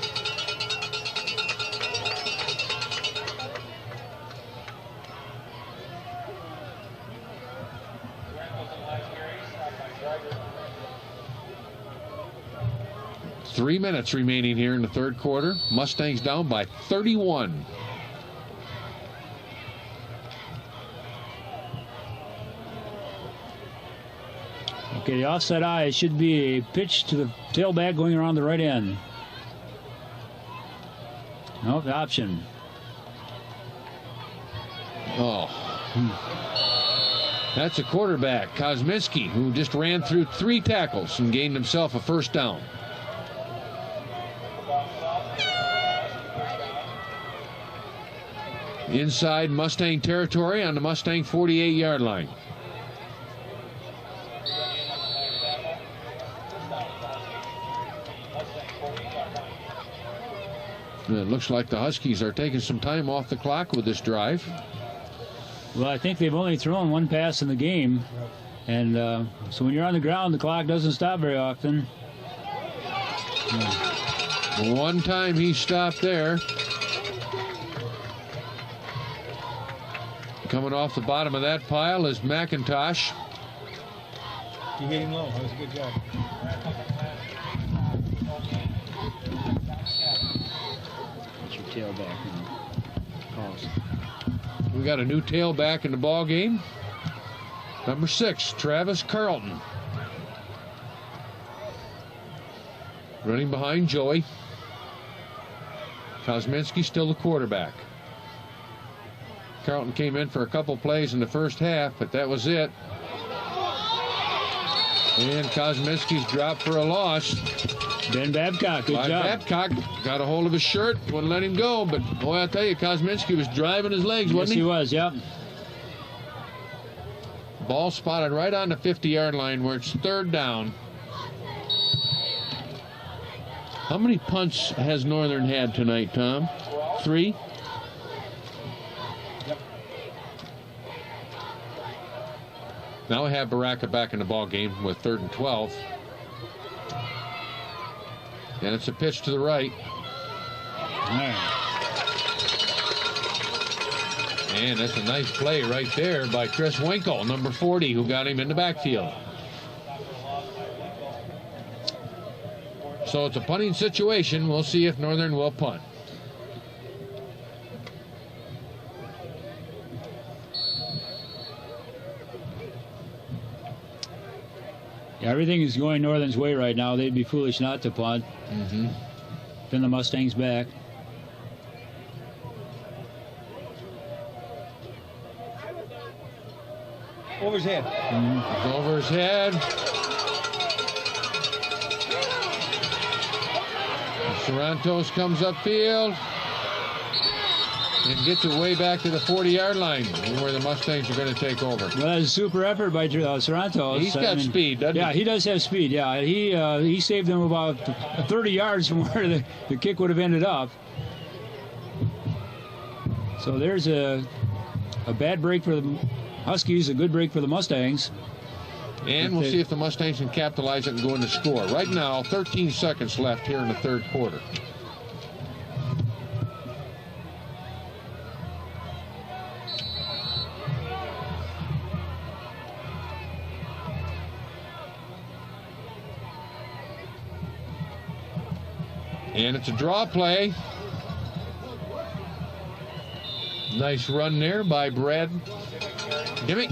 3 minutes remaining here in the third quarter. Mustangs down by 31. Okay, the offside eye should be a pitch to the tailback going around the right end. Nope, the option. Oh. That's a quarterback, Kosminski, who just ran through 3 tackles and gained himself a first down. Inside Mustang territory on the Mustang 48-yard line. It looks like the Huskies are taking some time off the clock with this drive. Well, I think they've only thrown 1 pass in the game. And so when you're on the ground, the clock doesn't stop very often. One time he stopped there. Coming off the bottom of that pile is McIntosh. You hit him low. That was a good job. That's your tailback. We got a new tailback in the ball game. Number 6, Travis Carlton. Running behind Joey. Kosminski still the quarterback. Carlton came in for a couple plays in the first half, but that was it. And Kosminski's dropped for a loss. Ben Babcock, good job. Babcock got a hold of his shirt, wouldn't let him go, but boy, I tell you, Kosminski was driving his legs, wasn't he? Yes, he was, yep. Ball spotted right on the 50-yard line where it's third down. How many punts has Northern had tonight, Tom? 3? Yep. Now we have Baraka back in the ball game with 3rd and 12. And it's a pitch to the right. And that's a nice play right there by Chris Winkle, number 40, who got him in the backfield. So it's a punting situation. We'll see if Northern will punt. Yeah, everything is going Northern's way right now. They'd be foolish not to punt. Pin the Mustangs back. Over his head. It's over his head. Sorrentos comes upfield and gets it way back to the 40-yard line where the Mustangs are going to take over. Well, that's a super effort by Sorrentos. He's got speed, doesn't he? Yeah, he does have speed. Yeah, he saved them about 30 yards from where the kick would have ended up. So there's a bad break for the Huskies, a good break for the Mustangs. And we'll see if the Mustangs can capitalize it and go in to score. Right now, 13 seconds left here in the third quarter. And it's a draw play. Nice run there by Brad. Gimme.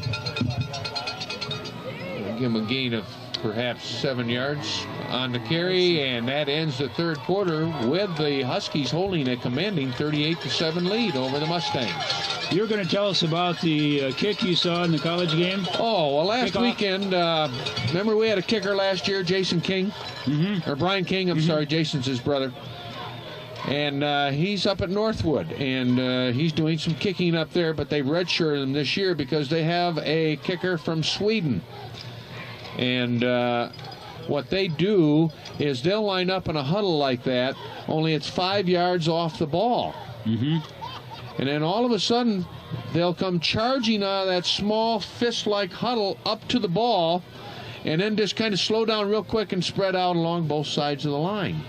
Give him a gain of perhaps 7 yards on the carry, and that ends the third quarter with the Huskies holding a commanding 38-7 lead over the Mustangs. You're going to tell us about the kick you saw in the college game? Oh, well, last weekend, remember we had a kicker last year, Jason King? Or Brian King, I'm sorry, Jason's his brother. And he's up at Northwood, and he's doing some kicking up there, but they redshirted him this year because they have a kicker from Sweden. And what they do is they'll line up in a huddle like that, only it's 5 yards off the ball. And then all of a sudden, they'll come charging out of that small fist-like huddle up to the ball, and then just kind of slow down real quick and spread out along both sides of the line.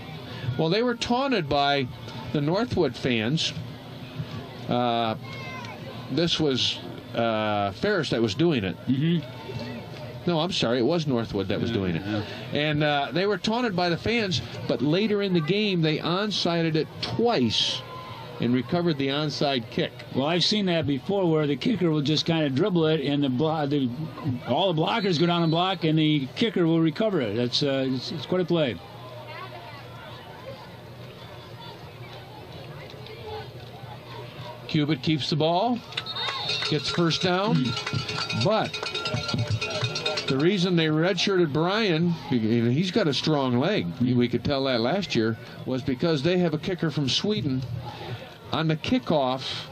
Well, they were taunted by the Northwood fans. This was Ferris that was doing it. No, I'm sorry. It was Northwood that was doing it. And they were taunted by the fans, but later in the game, they onsided it twice and recovered the onside kick. Well, I've seen that before where the kicker will just kind of dribble it, and all the blockers go down and block, and the kicker will recover it. It's quite a play. Cubitt keeps the ball, gets first down, but the reason they redshirted Brian, he's got a strong leg, we could tell that last year, was because they have a kicker from Sweden. On the kickoff,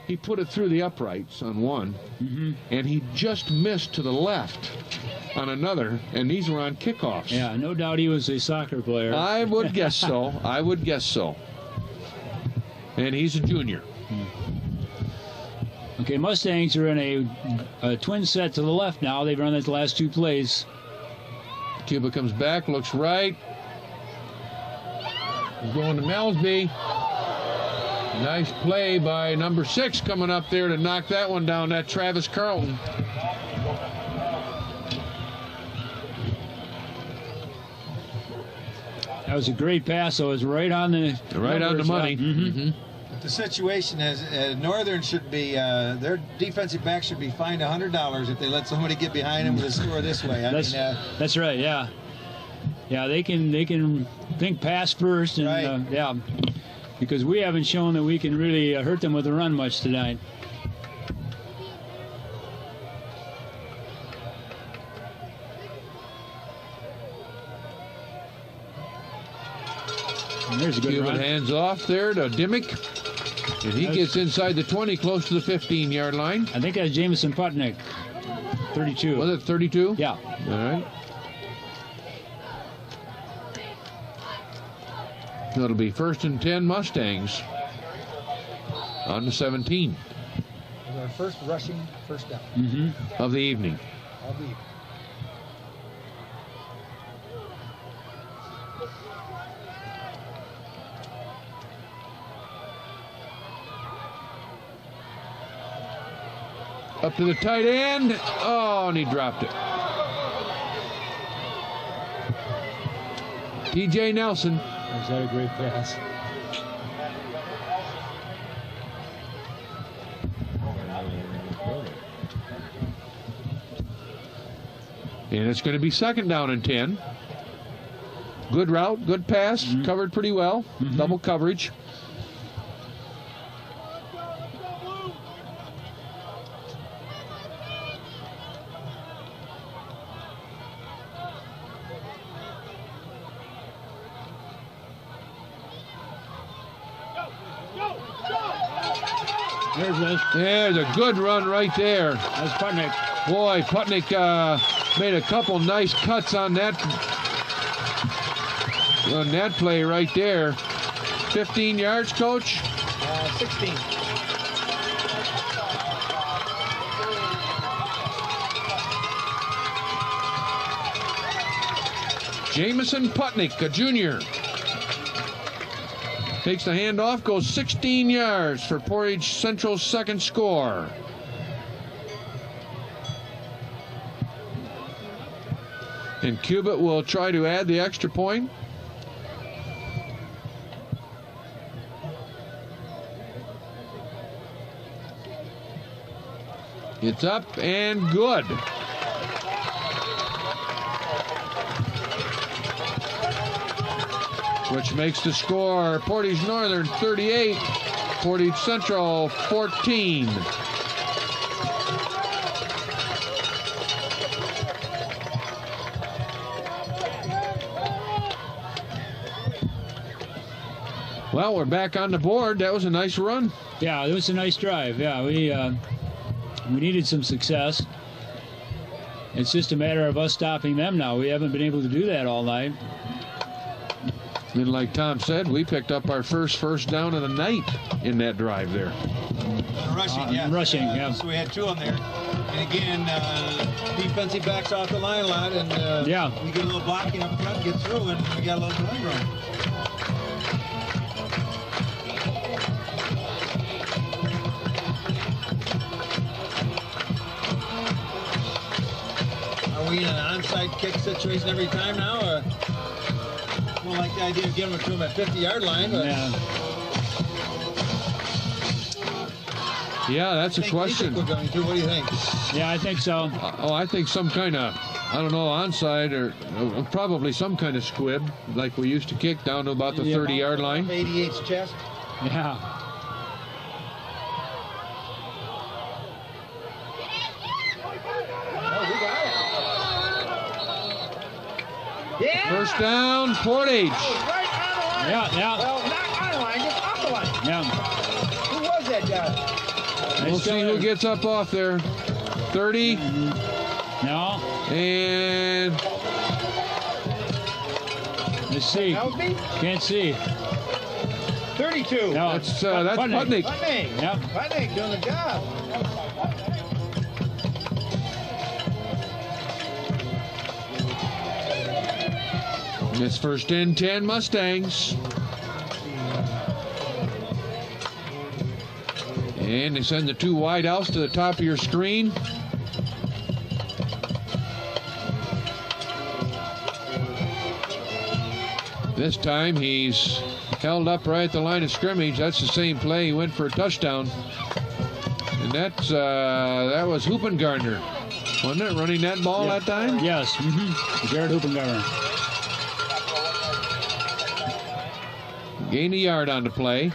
he put it through the uprights on one, and he just missed to the left on another, and these were on kickoffs. Yeah, no doubt he was a soccer player. I would guess so. I would guess so. And he's a junior. Okay, Mustangs are in a twin set to the left now. They've run it the last 2 plays. Cuba comes back, looks right. He's going to Melsby. Nice play by number 6 coming up there to knock that one down. That Travis Carlton. That was a great pass. So it was right on the money. Yeah. The situation is Northern should be their defensive back should be fined $100 if they let somebody get behind them with a score this way. That's right. Yeah, they can think pass first, and right. Because we haven't shown that we can really hurt them with the run much tonight. And there's a good Cuban run. hands off there to Dimmick, and he gets inside the 20, close to the 15-yard line. I think that's Jamison Putnick, 32. Was it 32? Yeah. All right. It'll be 1st and 10 Mustangs on the 17 Our first rushing first down of the evening. Up to the tight end. Oh, and he dropped it. T.J. Nelson. Is that a great pass? And it's going to be 2nd down and 10. Good route, good pass, covered pretty well. Double coverage. There's a good run right there. That's Putnick. Boy, Putnick made a couple nice cuts on that play right there. 15 yards, Coach? 16. Jamison Putnick, a junior. Takes the handoff, goes 16 yards for Portage Central's 2nd score. And Cubitt will try to add the extra point. It's up and good. Which makes the score Portage Northern 38, Portage Central 14. Well, we're back on the board. That was a nice run. Yeah, it was a nice drive. Yeah, we needed some success. It's just a matter of us stopping them now. We haven't been able to do that all night. And like Tom said, we picked up our first down of the night in that drive there. Rushing, yeah. So we had 2 on there. And again, defensive backs off the line a lot, and we get a little blocking up front, get through, and we got a little run going. we in an onside kick situation every time now? Or I don't like the idea of giving it to him at 50-yard line. But Yeah, that's a question. We're going to. What do you think? Yeah, I think so. I think some kind of, I don't know, onside or probably some kind of squib like we used to kick down to about the 30-yard line. 88's chest. Yeah. Yeah. First down, Portage. Right on the line. Yeah. Well, not on the line, just off the line. Yeah. Who was that guy? We'll see who gets up off there. 30. No. And Let's see. Elsby? Can't see. 32. No. that's Putnick. Putnick. Yep. Putnick doing the job. It's first and 10 Mustangs. And they send the two wide outs to the top of your screen. This time he's held up right at the line of scrimmage. That's the same play. He went for a touchdown. And that was Hoopengartner, wasn't it, running that ball that time? Yes. Jared Hoopengartner. Gained a yard on the play,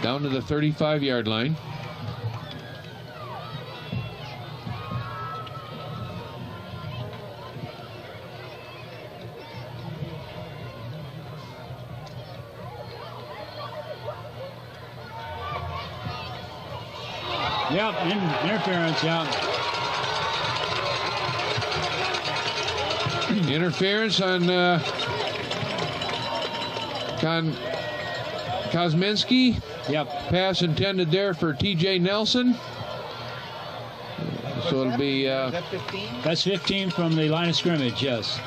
down to the 35-yard line. Yep, interference, yeah. Interference on Kosminski. Yep. Pass intended there for T.J. Nelson. So it'll be... Is that 15? That's 15 from the line of scrimmage, yes.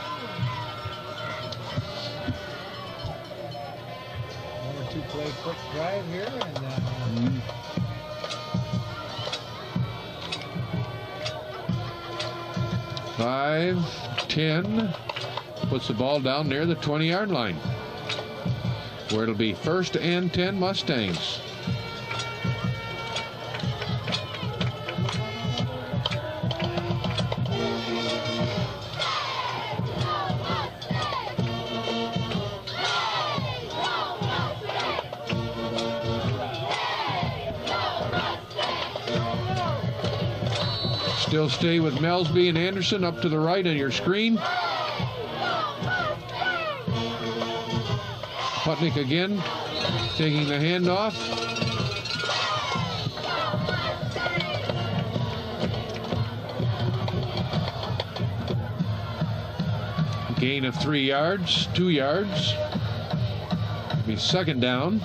Number 2 play quick drive here. And 5-10. Puts the ball down near the 20-yard line, where it'll be first and 10 Mustangs. Still stay with Melsby and Anderson up to the right on your screen. Putnick again, taking the handoff. Gain of 3 yards, 2 yards. It'll be second down.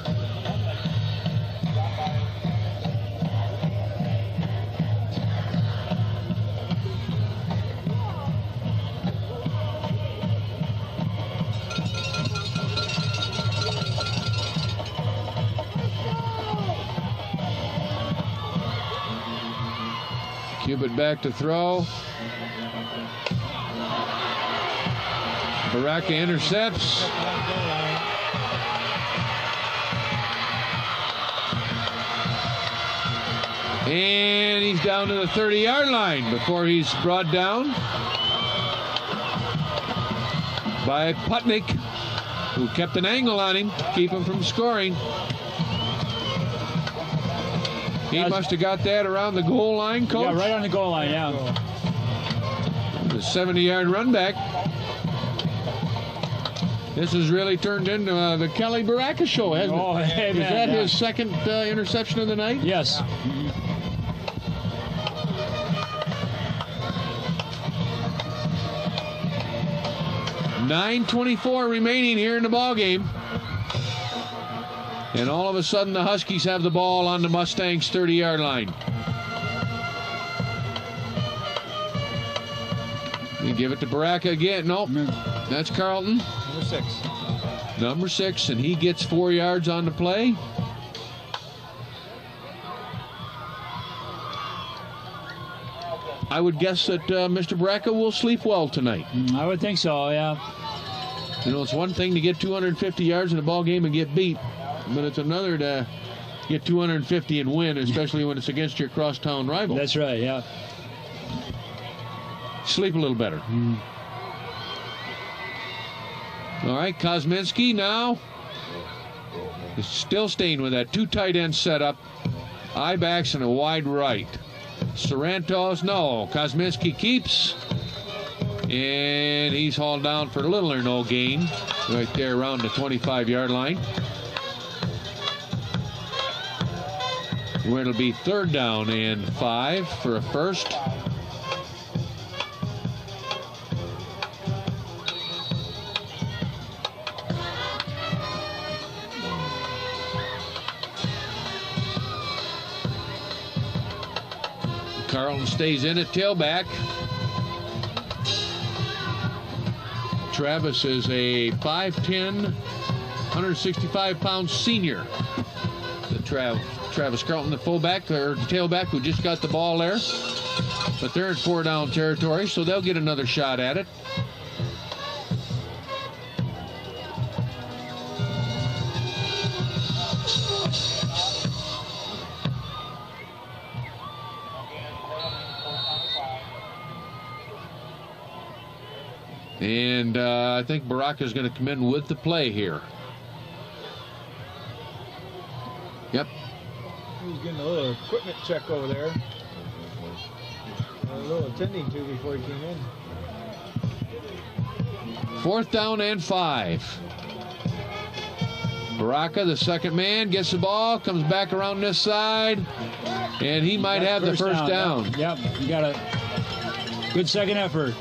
Cubit back to throw. Baraka intercepts. And he's down to the 30-yard line before he's brought down by Putnick, who kept an angle on him to keep him from scoring. He must have got that around the goal line, Coach? Yeah, right on the goal line, yeah. The 70-yard run back. This has really turned into the Kelly Baraka show, hasn't it? Is that his second interception of the night? Yes. 9:24 remaining here in the ball game. And all of a sudden, the Huskies have the ball on the Mustangs' 30-yard line. You give it to Baraka again. Nope. That's Carlton. Number 6. Number 6, and he gets 4 yards on the play. I would guess that Mr. Baraka will sleep well tonight. I would think so, yeah. You know, it's one thing to get 250 yards in a ball game and get beat, but it's another to get 250 and win, especially when it's against your crosstown rival. That's right, yeah. Sleep a little better. All right, Kosminski now is still staying with that 2 tight end setup. I-backs and a wide right. Sorrentos, no. Kosminski keeps. And he's hauled down for little or no gain. Right there around the 25-yard line. Where it'll be 3rd down and 5 for a first. Carlton stays in at tailback. Travis is a 5'10", 165-pound senior. The Travis Carlton, the fullback or tailback who just got the ball there. But they're in 4-down territory, so they'll get another shot at it. And I think Baraka is going to come in with the play here. Yep. He's getting a little equipment check over there. A little attending to before he came in. 4th down and 5. Baraka, the second man, gets the ball, comes back around this side, and he might have the first down. Yep, you got a good second effort.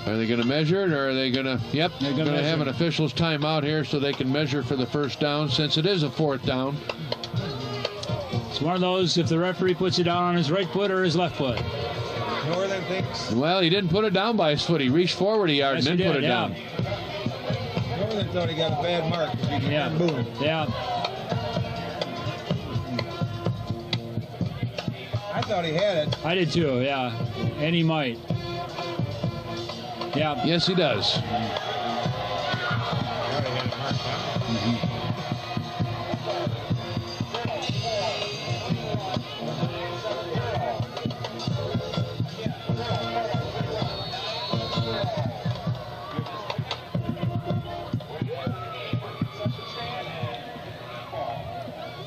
Are they going to measure it, or are they going to? Yep, they're going to have an official's timeout here so they can measure for the first down since it is a 4th down. It's one of those, if the referee puts it down on his right foot or his left foot. Northern thinks. Well, he didn't put it down by his foot. He reached forward a yard and then put it down. Northern thought he got a bad mark. Yeah. Boom. Yeah. I thought he had it. I did too, yeah. And he might. Yeah. Yes, he does.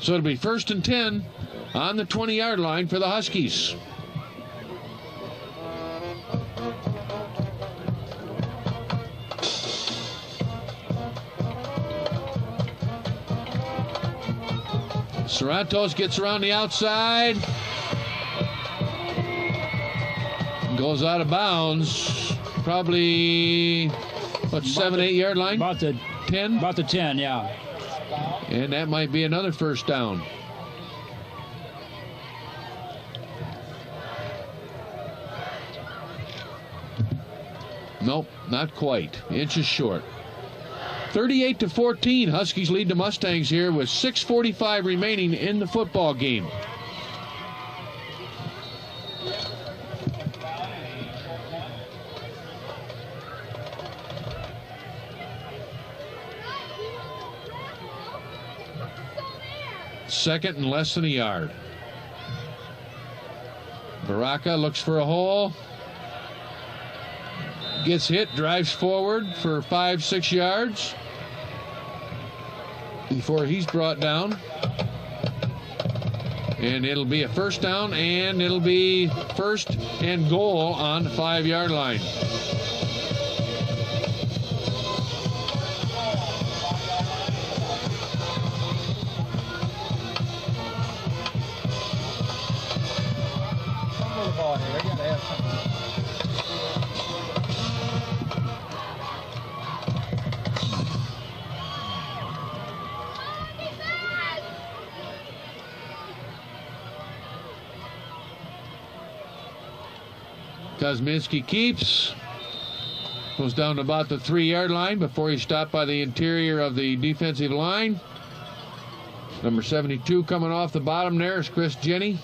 So it'll be 1st and 10 on the 20-yard line for the Huskies. Sorrentos gets around the outside. Goes out of bounds. Probably, what, 7-8 yard line? About the 10? About the 10, yeah. And that might be another first down. Nope, not quite. Inches short. 38-14, Huskies lead the Mustangs here with 6:45 remaining in the football game. Second and less than a yard. Baraka looks for a hole. Gets hit, drives forward for 5-6 yards before he's brought down. And it'll be a first down, and it'll be 1st and goal on the 5-yard line. Kosminski keeps. Goes down to about the 3-yard line before he's stopped by the interior of the defensive line. Number 72 coming off the bottom there is Chris Jenny.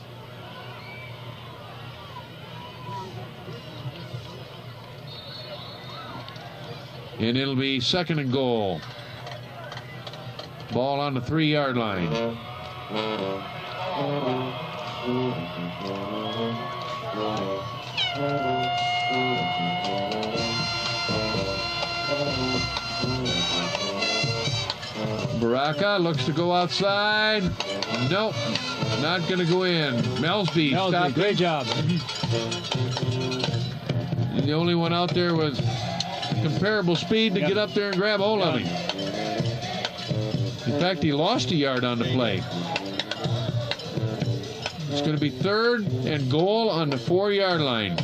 And it'll be 2nd and goal. Ball on the 3-yard line. Baraka looks to go outside. Nope, not going to go in. Melsby stopped. Great job. He's the only one out there with comparable speed to get up there and grab hold of him. In fact, he lost a yard on the play. It's going to be 3rd and goal on the 4-yard line.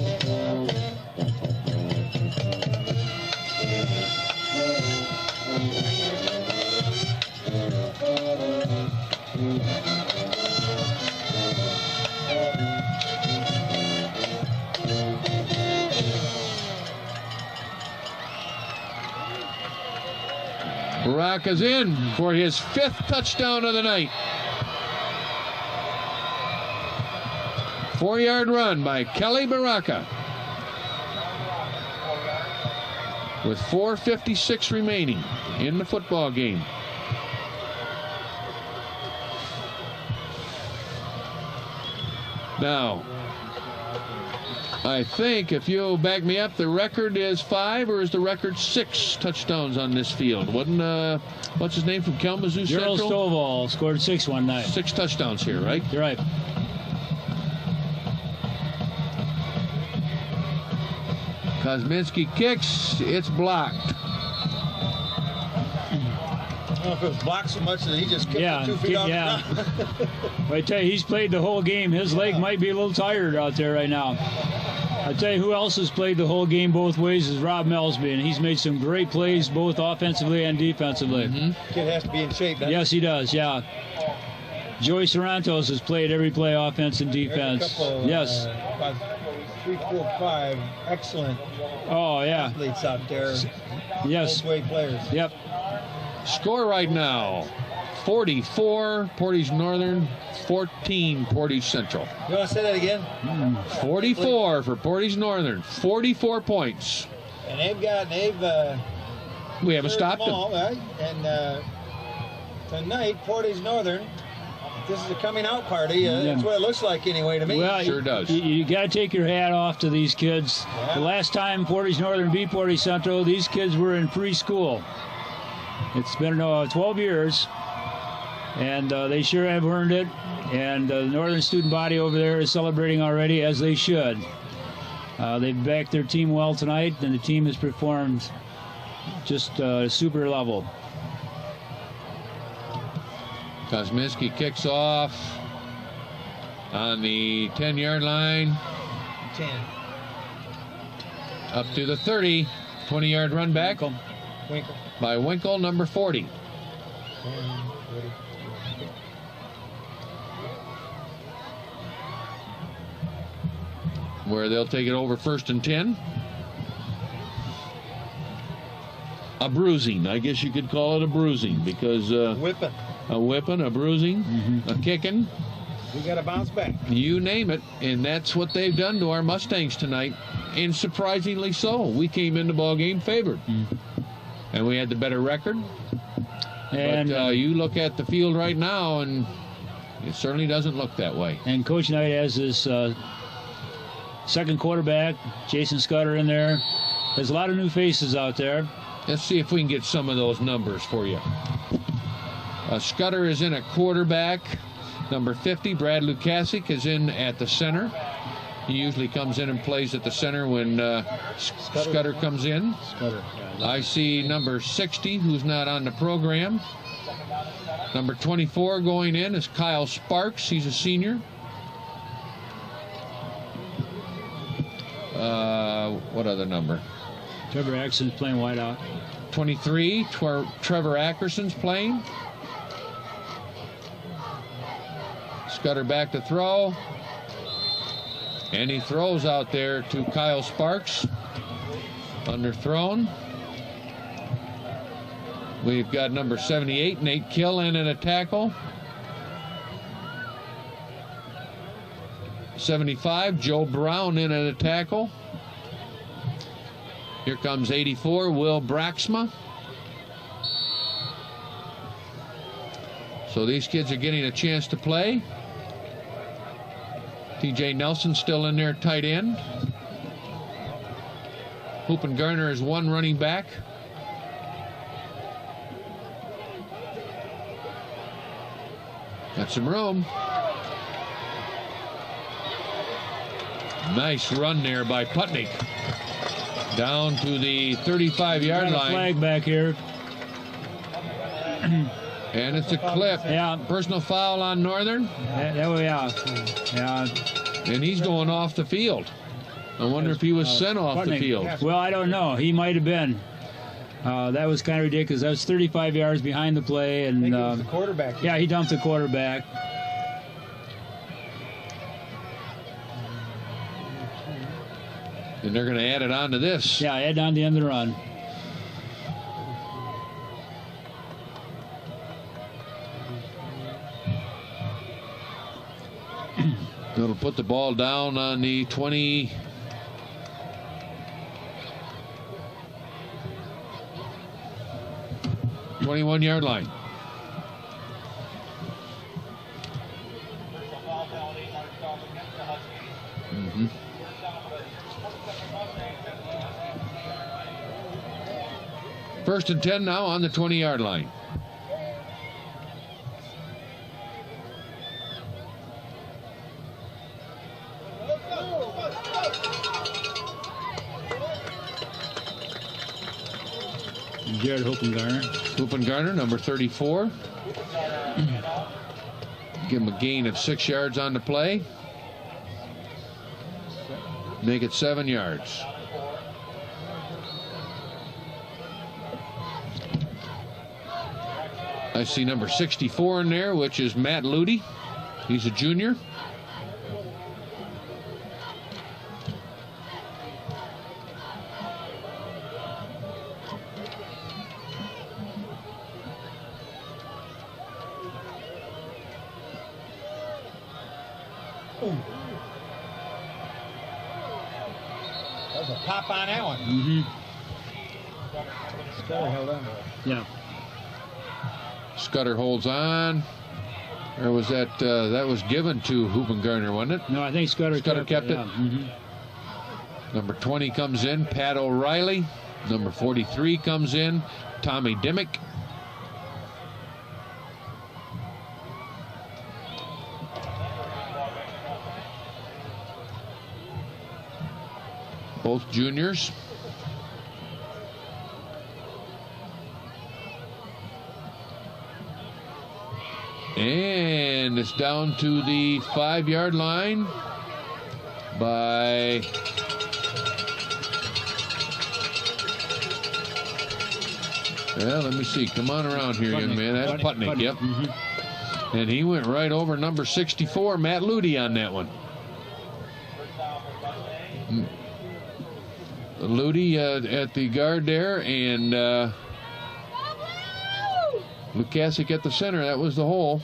Baraka's in for his 5th touchdown of the night. 4-yard run by Kelly Baraka. With 4:56 remaining in the football game. Now, I think if you'll back me up, the record is 5 or is the record 6 touchdowns on this field? Wasn't what's his name from Kalamazoo Central? Gerald Stovall scored 6 one night. 6 touchdowns here, right? You're right. Kosminski kicks. It's blocked. I don't know if it was blocked so much that he just kicked it 2 feet off the ground. I tell you, he's played the whole game. His leg might be a little tired out there right now. I tell you, who else has played the whole game both ways is Rob Melsby, and he's made some great plays both offensively and defensively. Kid has to be in shape. Yes, he does. Yeah. Joey Sorrentos has played every play, offense and defense. Yes. 3, 4, 5 excellent athletes out there. Yes. Both way players. Yep. Score right now, 44 Portage Northern, 14 Portage Central. You want to say that again? 44 for Portage Northern, 44 points. And they've we haven't stopped them. Right? And tonight, Portage Northern, this is a coming out party. That's what it looks like anyway to me. Well, sure does. You got to take your hat off to these kids. Yeah. The last time Portage Northern beat Portage Central, these kids were in preschool. It's been 12 years, and they sure have earned it. And the Northern student body over there is celebrating already, as they should. They've backed their team well tonight, and the team has performed just super level. Kosminski kicks off on the 10-yard line. 10. Up to the 30. 20-yard run back Winkle. by Winkle, number 40. Where they'll take it over 1st and 10. A bruising. I guess you could call it a bruising because... Whipping. A whipping, a bruising, a kicking. We got to bounce back. You name it, and that's what they've done to our Mustangs tonight, and surprisingly so. We came in the ball game favored, and we had the better record. And but you look at the field right now, and it certainly doesn't look that way. And Coach Knight has his second quarterback, Jason Scudder, in there. There's a lot of new faces out there. Let's see if we can get some of those numbers for you. Scudder is in at quarterback. Number 50, Brad Lukasik, is in at the center. He usually comes in and plays at the center when Scudder comes in. I see number 60, who's not on the program. Number 24 going in is Kyle Sparks. He's a senior. What other number? Trevor Ackerson's playing wide out. 23, Trevor Ackerson's playing. Scudder back to throw. And he throws out there to Kyle Sparks. Underthrown. We've got number 78, Nate Kill, in at a tackle. 75, Joe Brown, in at a tackle. Here comes 84, Will Braxma. So these kids are getting a chance to play. TJ Nelson still in there, tight end. Hoop and Garner is one running back. Got some room. Nice run there by Putnick. Down to the 35-yard line. Flag back here. And it's a clip. Yeah. Personal foul on Northern. Yeah. And he's going off the field. I wonder if he was sent off the field. Well, I don't know. He might have been. That was kind of ridiculous. That was 35 yards behind the play. And I think it was the quarterback. Yeah, he dumped the quarterback. And they're going to add it on to this. Yeah, add on the end of the run. It'll put the ball down on the 20. 21-yard line. First and 10 now on the 20-yard line. Jared Hoopengarner. Hoopengarner, number 34. Give him a gain of 6 yards on the play. Make it 7 yards. I see number 64 in there, which is Matt Ludy. He's a junior. That was a pop on that one. Scudder held on to it. Yeah. Scudder holds on. Or was that that was given to Hoopengarner, wasn't it? No, I think Scudder kept it. Yeah. Number 20 comes in, Pat O'Reilly. Number 43 comes in, Tommy Dimmick. Both juniors. And it's down to the 5-yard line by let me see. Come on around here, young man. That's Putnick. Yep. And he went right over number 64, Matt Ludy, on that one. Ludy at the guard there, and Lukasik at the center. That was the hole.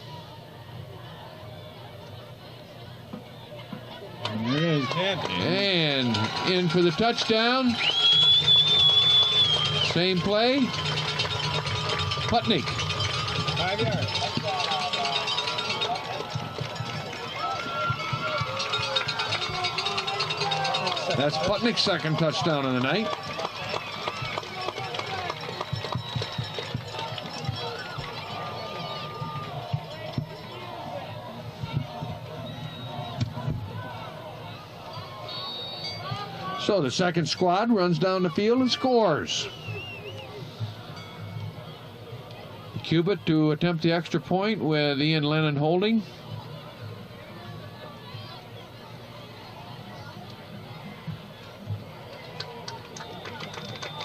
And there it is. And in for the touchdown. Same play. Putnick. 5 yards. That's Putnick's second touchdown of the night. So the second squad runs down the field and scores. Cubitt to attempt the extra point with Ian Lennon holding.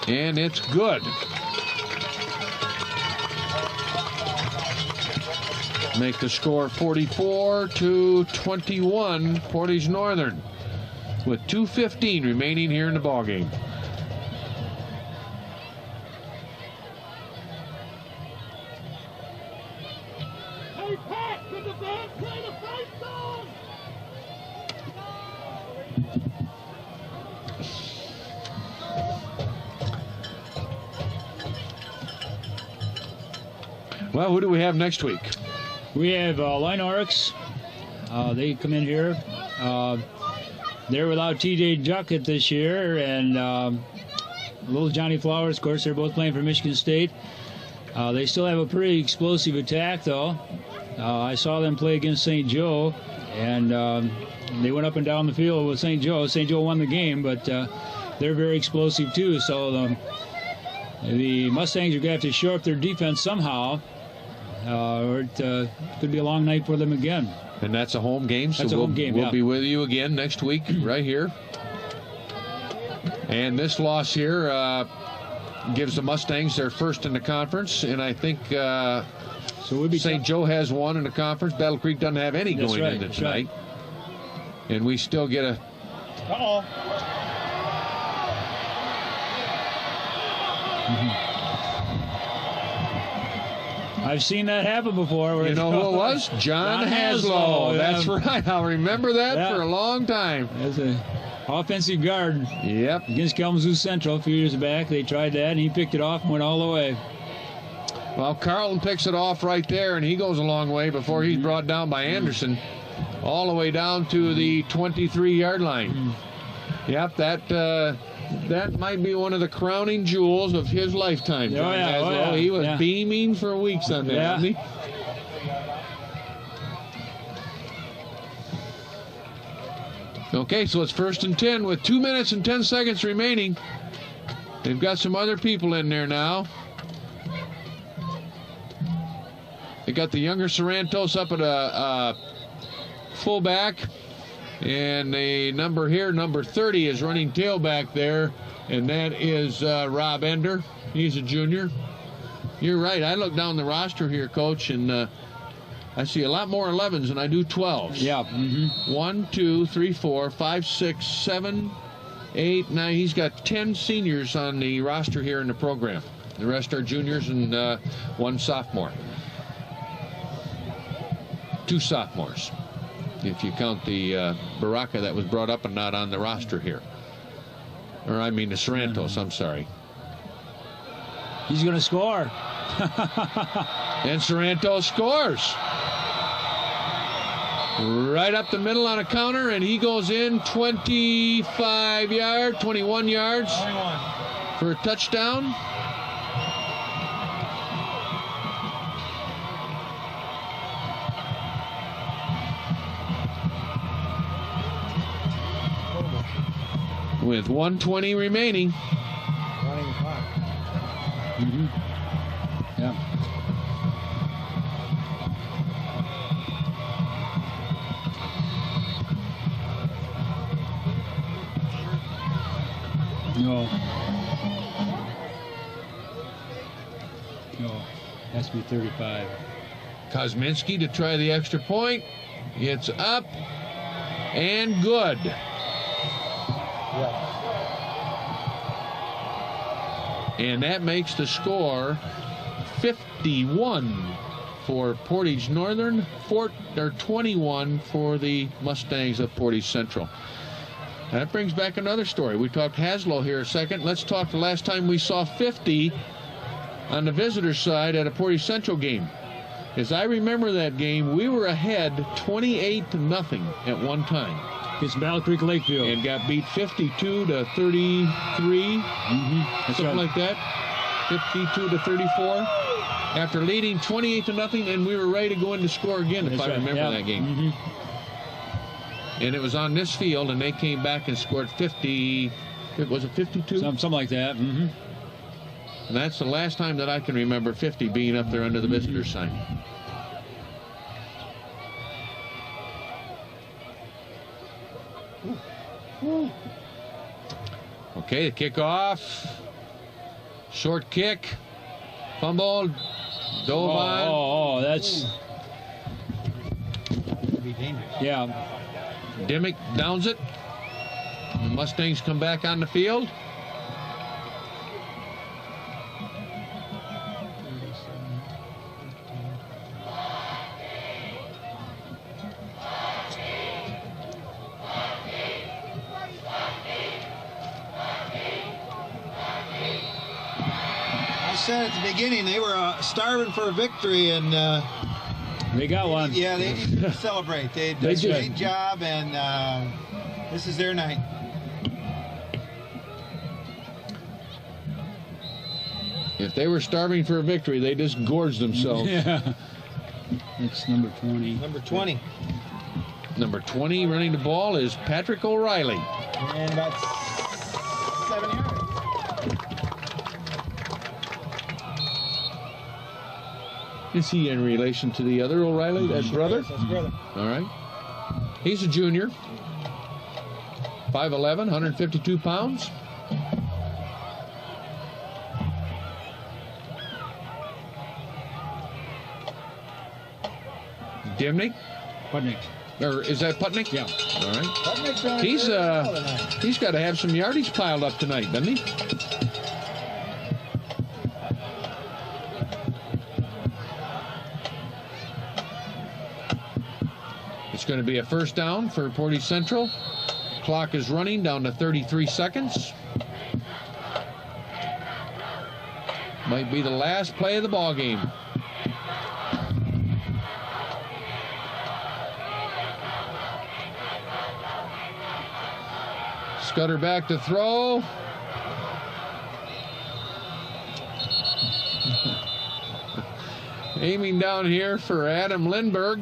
And it's good. Make the score 44-21, Portage Northern, with 2:15 remaining here in the ballgame. Well, who do we have next week? We have Line Oryx. They come in here. They're without TJ Juckett this year, and little Johnny Flowers, of course, they're both playing for Michigan State. They still have a pretty explosive attack, though. I saw them play against St. Joe, and they went up and down the field with St. Joe. St. Joe won the game, but they're very explosive, too. So the Mustangs are going to have to shore up their defense somehow, or it could be a long night for them again. And that's a home game, so That's a home game, we'll yeah. be with you again next week right here. And this loss here gives the Mustangs their first in the conference, and I think So we'll be St. Joe has one in the conference. Battle Creek doesn't have any That's going right, into that's tonight. And we still get a... Uh-oh. I've seen that happen before. Where You know who it was? John Haslow. yeah. That's right. I'll remember that Yeah. for a long time. As an offensive guard Yep. against Kalamazoo Central a few years back. They tried that, and he picked it off and went all the way. Well, Carlton picks it off right there, and he goes a long way before he's brought down by Anderson, all the way down to the 23-yard line. Yep, that might be one of the crowning jewels of his lifetime. Oh, John yeah, oh, Haslow. yeah, He was yeah. beaming for weeks on that, Yeah. wasn't he? Okay, so it's 1st and 10 with 2 minutes and 10 seconds remaining. They've got some other people in there now. They got the younger Sorrentos up at a fullback. And the number here, number 30, is running tailback there. And that is Rob Ender. He's a junior. You're right. I look down the roster here, Coach, and I see a lot more 11s than I do 12s. Yeah. 1, 2, 3, 4, 5, 6, 7, 8, 9. He's got 10 seniors on the roster here in the program. The rest are juniors and 1 sophomore. 2 sophomores, if you count the Baraka that was brought up and not on the roster here. Or I mean the Sorrentos, I'm sorry. He's going to score. And Sorrento scores. Right up the middle on a counter, and he goes in 21 yards 21. for a touchdown. With 1:20 remaining. Running clock. Yeah. No. No. Has to be 35. Kosminski to try the extra point. It's up and good. Yeah. And that makes the score 51 for Portage Northern, 21 for the Mustangs of Portage Central. That brings back another story. We talked Haslow here a second. Let's talk the last time we saw 50 on the visitor side at a Portage Central game. As I remember that game, we were ahead 28-0 at one time. It's Battle Creek Lakeview. And got beat 52 to 33, something right. like that. 52 to 34. After leading 28-0, and we were ready to go in to score again, if That's I right, remember yeah. that game. And it was on this field, and they came back and scored 50. Was it 52? Something like that. And that's the last time that I can remember 50 being up there under the visitor sign. Okay, the kickoff. Short kick. Fumbled. Dove on. Oh, that's... Be dangerous. Yeah. Dimmick downs it. The Mustangs come back on the field. said at the beginning they were starving for a victory, and they got one. Yeah, they need to celebrate. They did a great job, and this is their night. If they were starving for a victory, they just gorged themselves. Yeah. It's number 20. Number 20. Number 20 running the ball is Patrick O'Reilly. And about 7 yards. Is he in relation to the other O'Reilly, that brother? Yes, that's brother. All right. He's a junior. 5'11", 152 pounds. Dimnick? Putnick. Or is that Putnick? Yeah. All right. Putnick's running He's very well tonight. he's got to have some yardage piled up tonight, doesn't he? It's going to be a first down for Portage Central. Clock is running down to 33 seconds. Might be the last play of the ball game. Scudder back to throw. Aiming down here for Adam Lindbergh.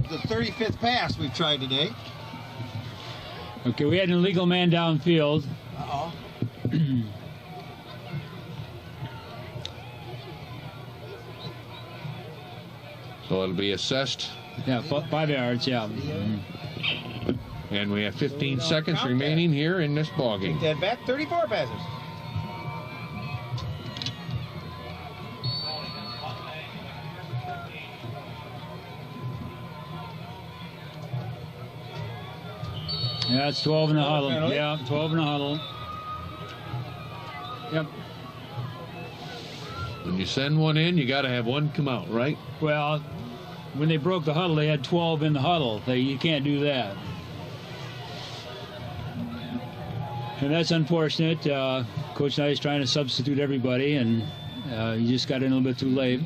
The 35th pass we've tried today. Okay, we had an illegal man downfield. Uh-oh. So it'll be assessed. Yeah, 5 yards, yeah. And we have 15 seconds remaining here in this ball game. Take that back, 34 passes. Yeah, it's 12 in the huddle. Yeah, 12 in the huddle. Yep. When you send one in, you got to have one come out, right? Well, when they broke the huddle, they had 12 in the huddle. You can't do that. And that's unfortunate. Coach Niles trying to substitute everybody, and he just got in a little bit too late.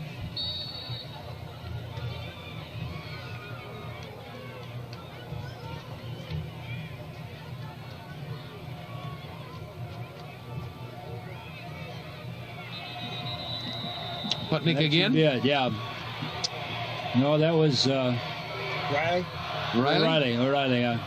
Putnick again? Yeah. No, that was Riley? Riley? O'Reilly, yeah.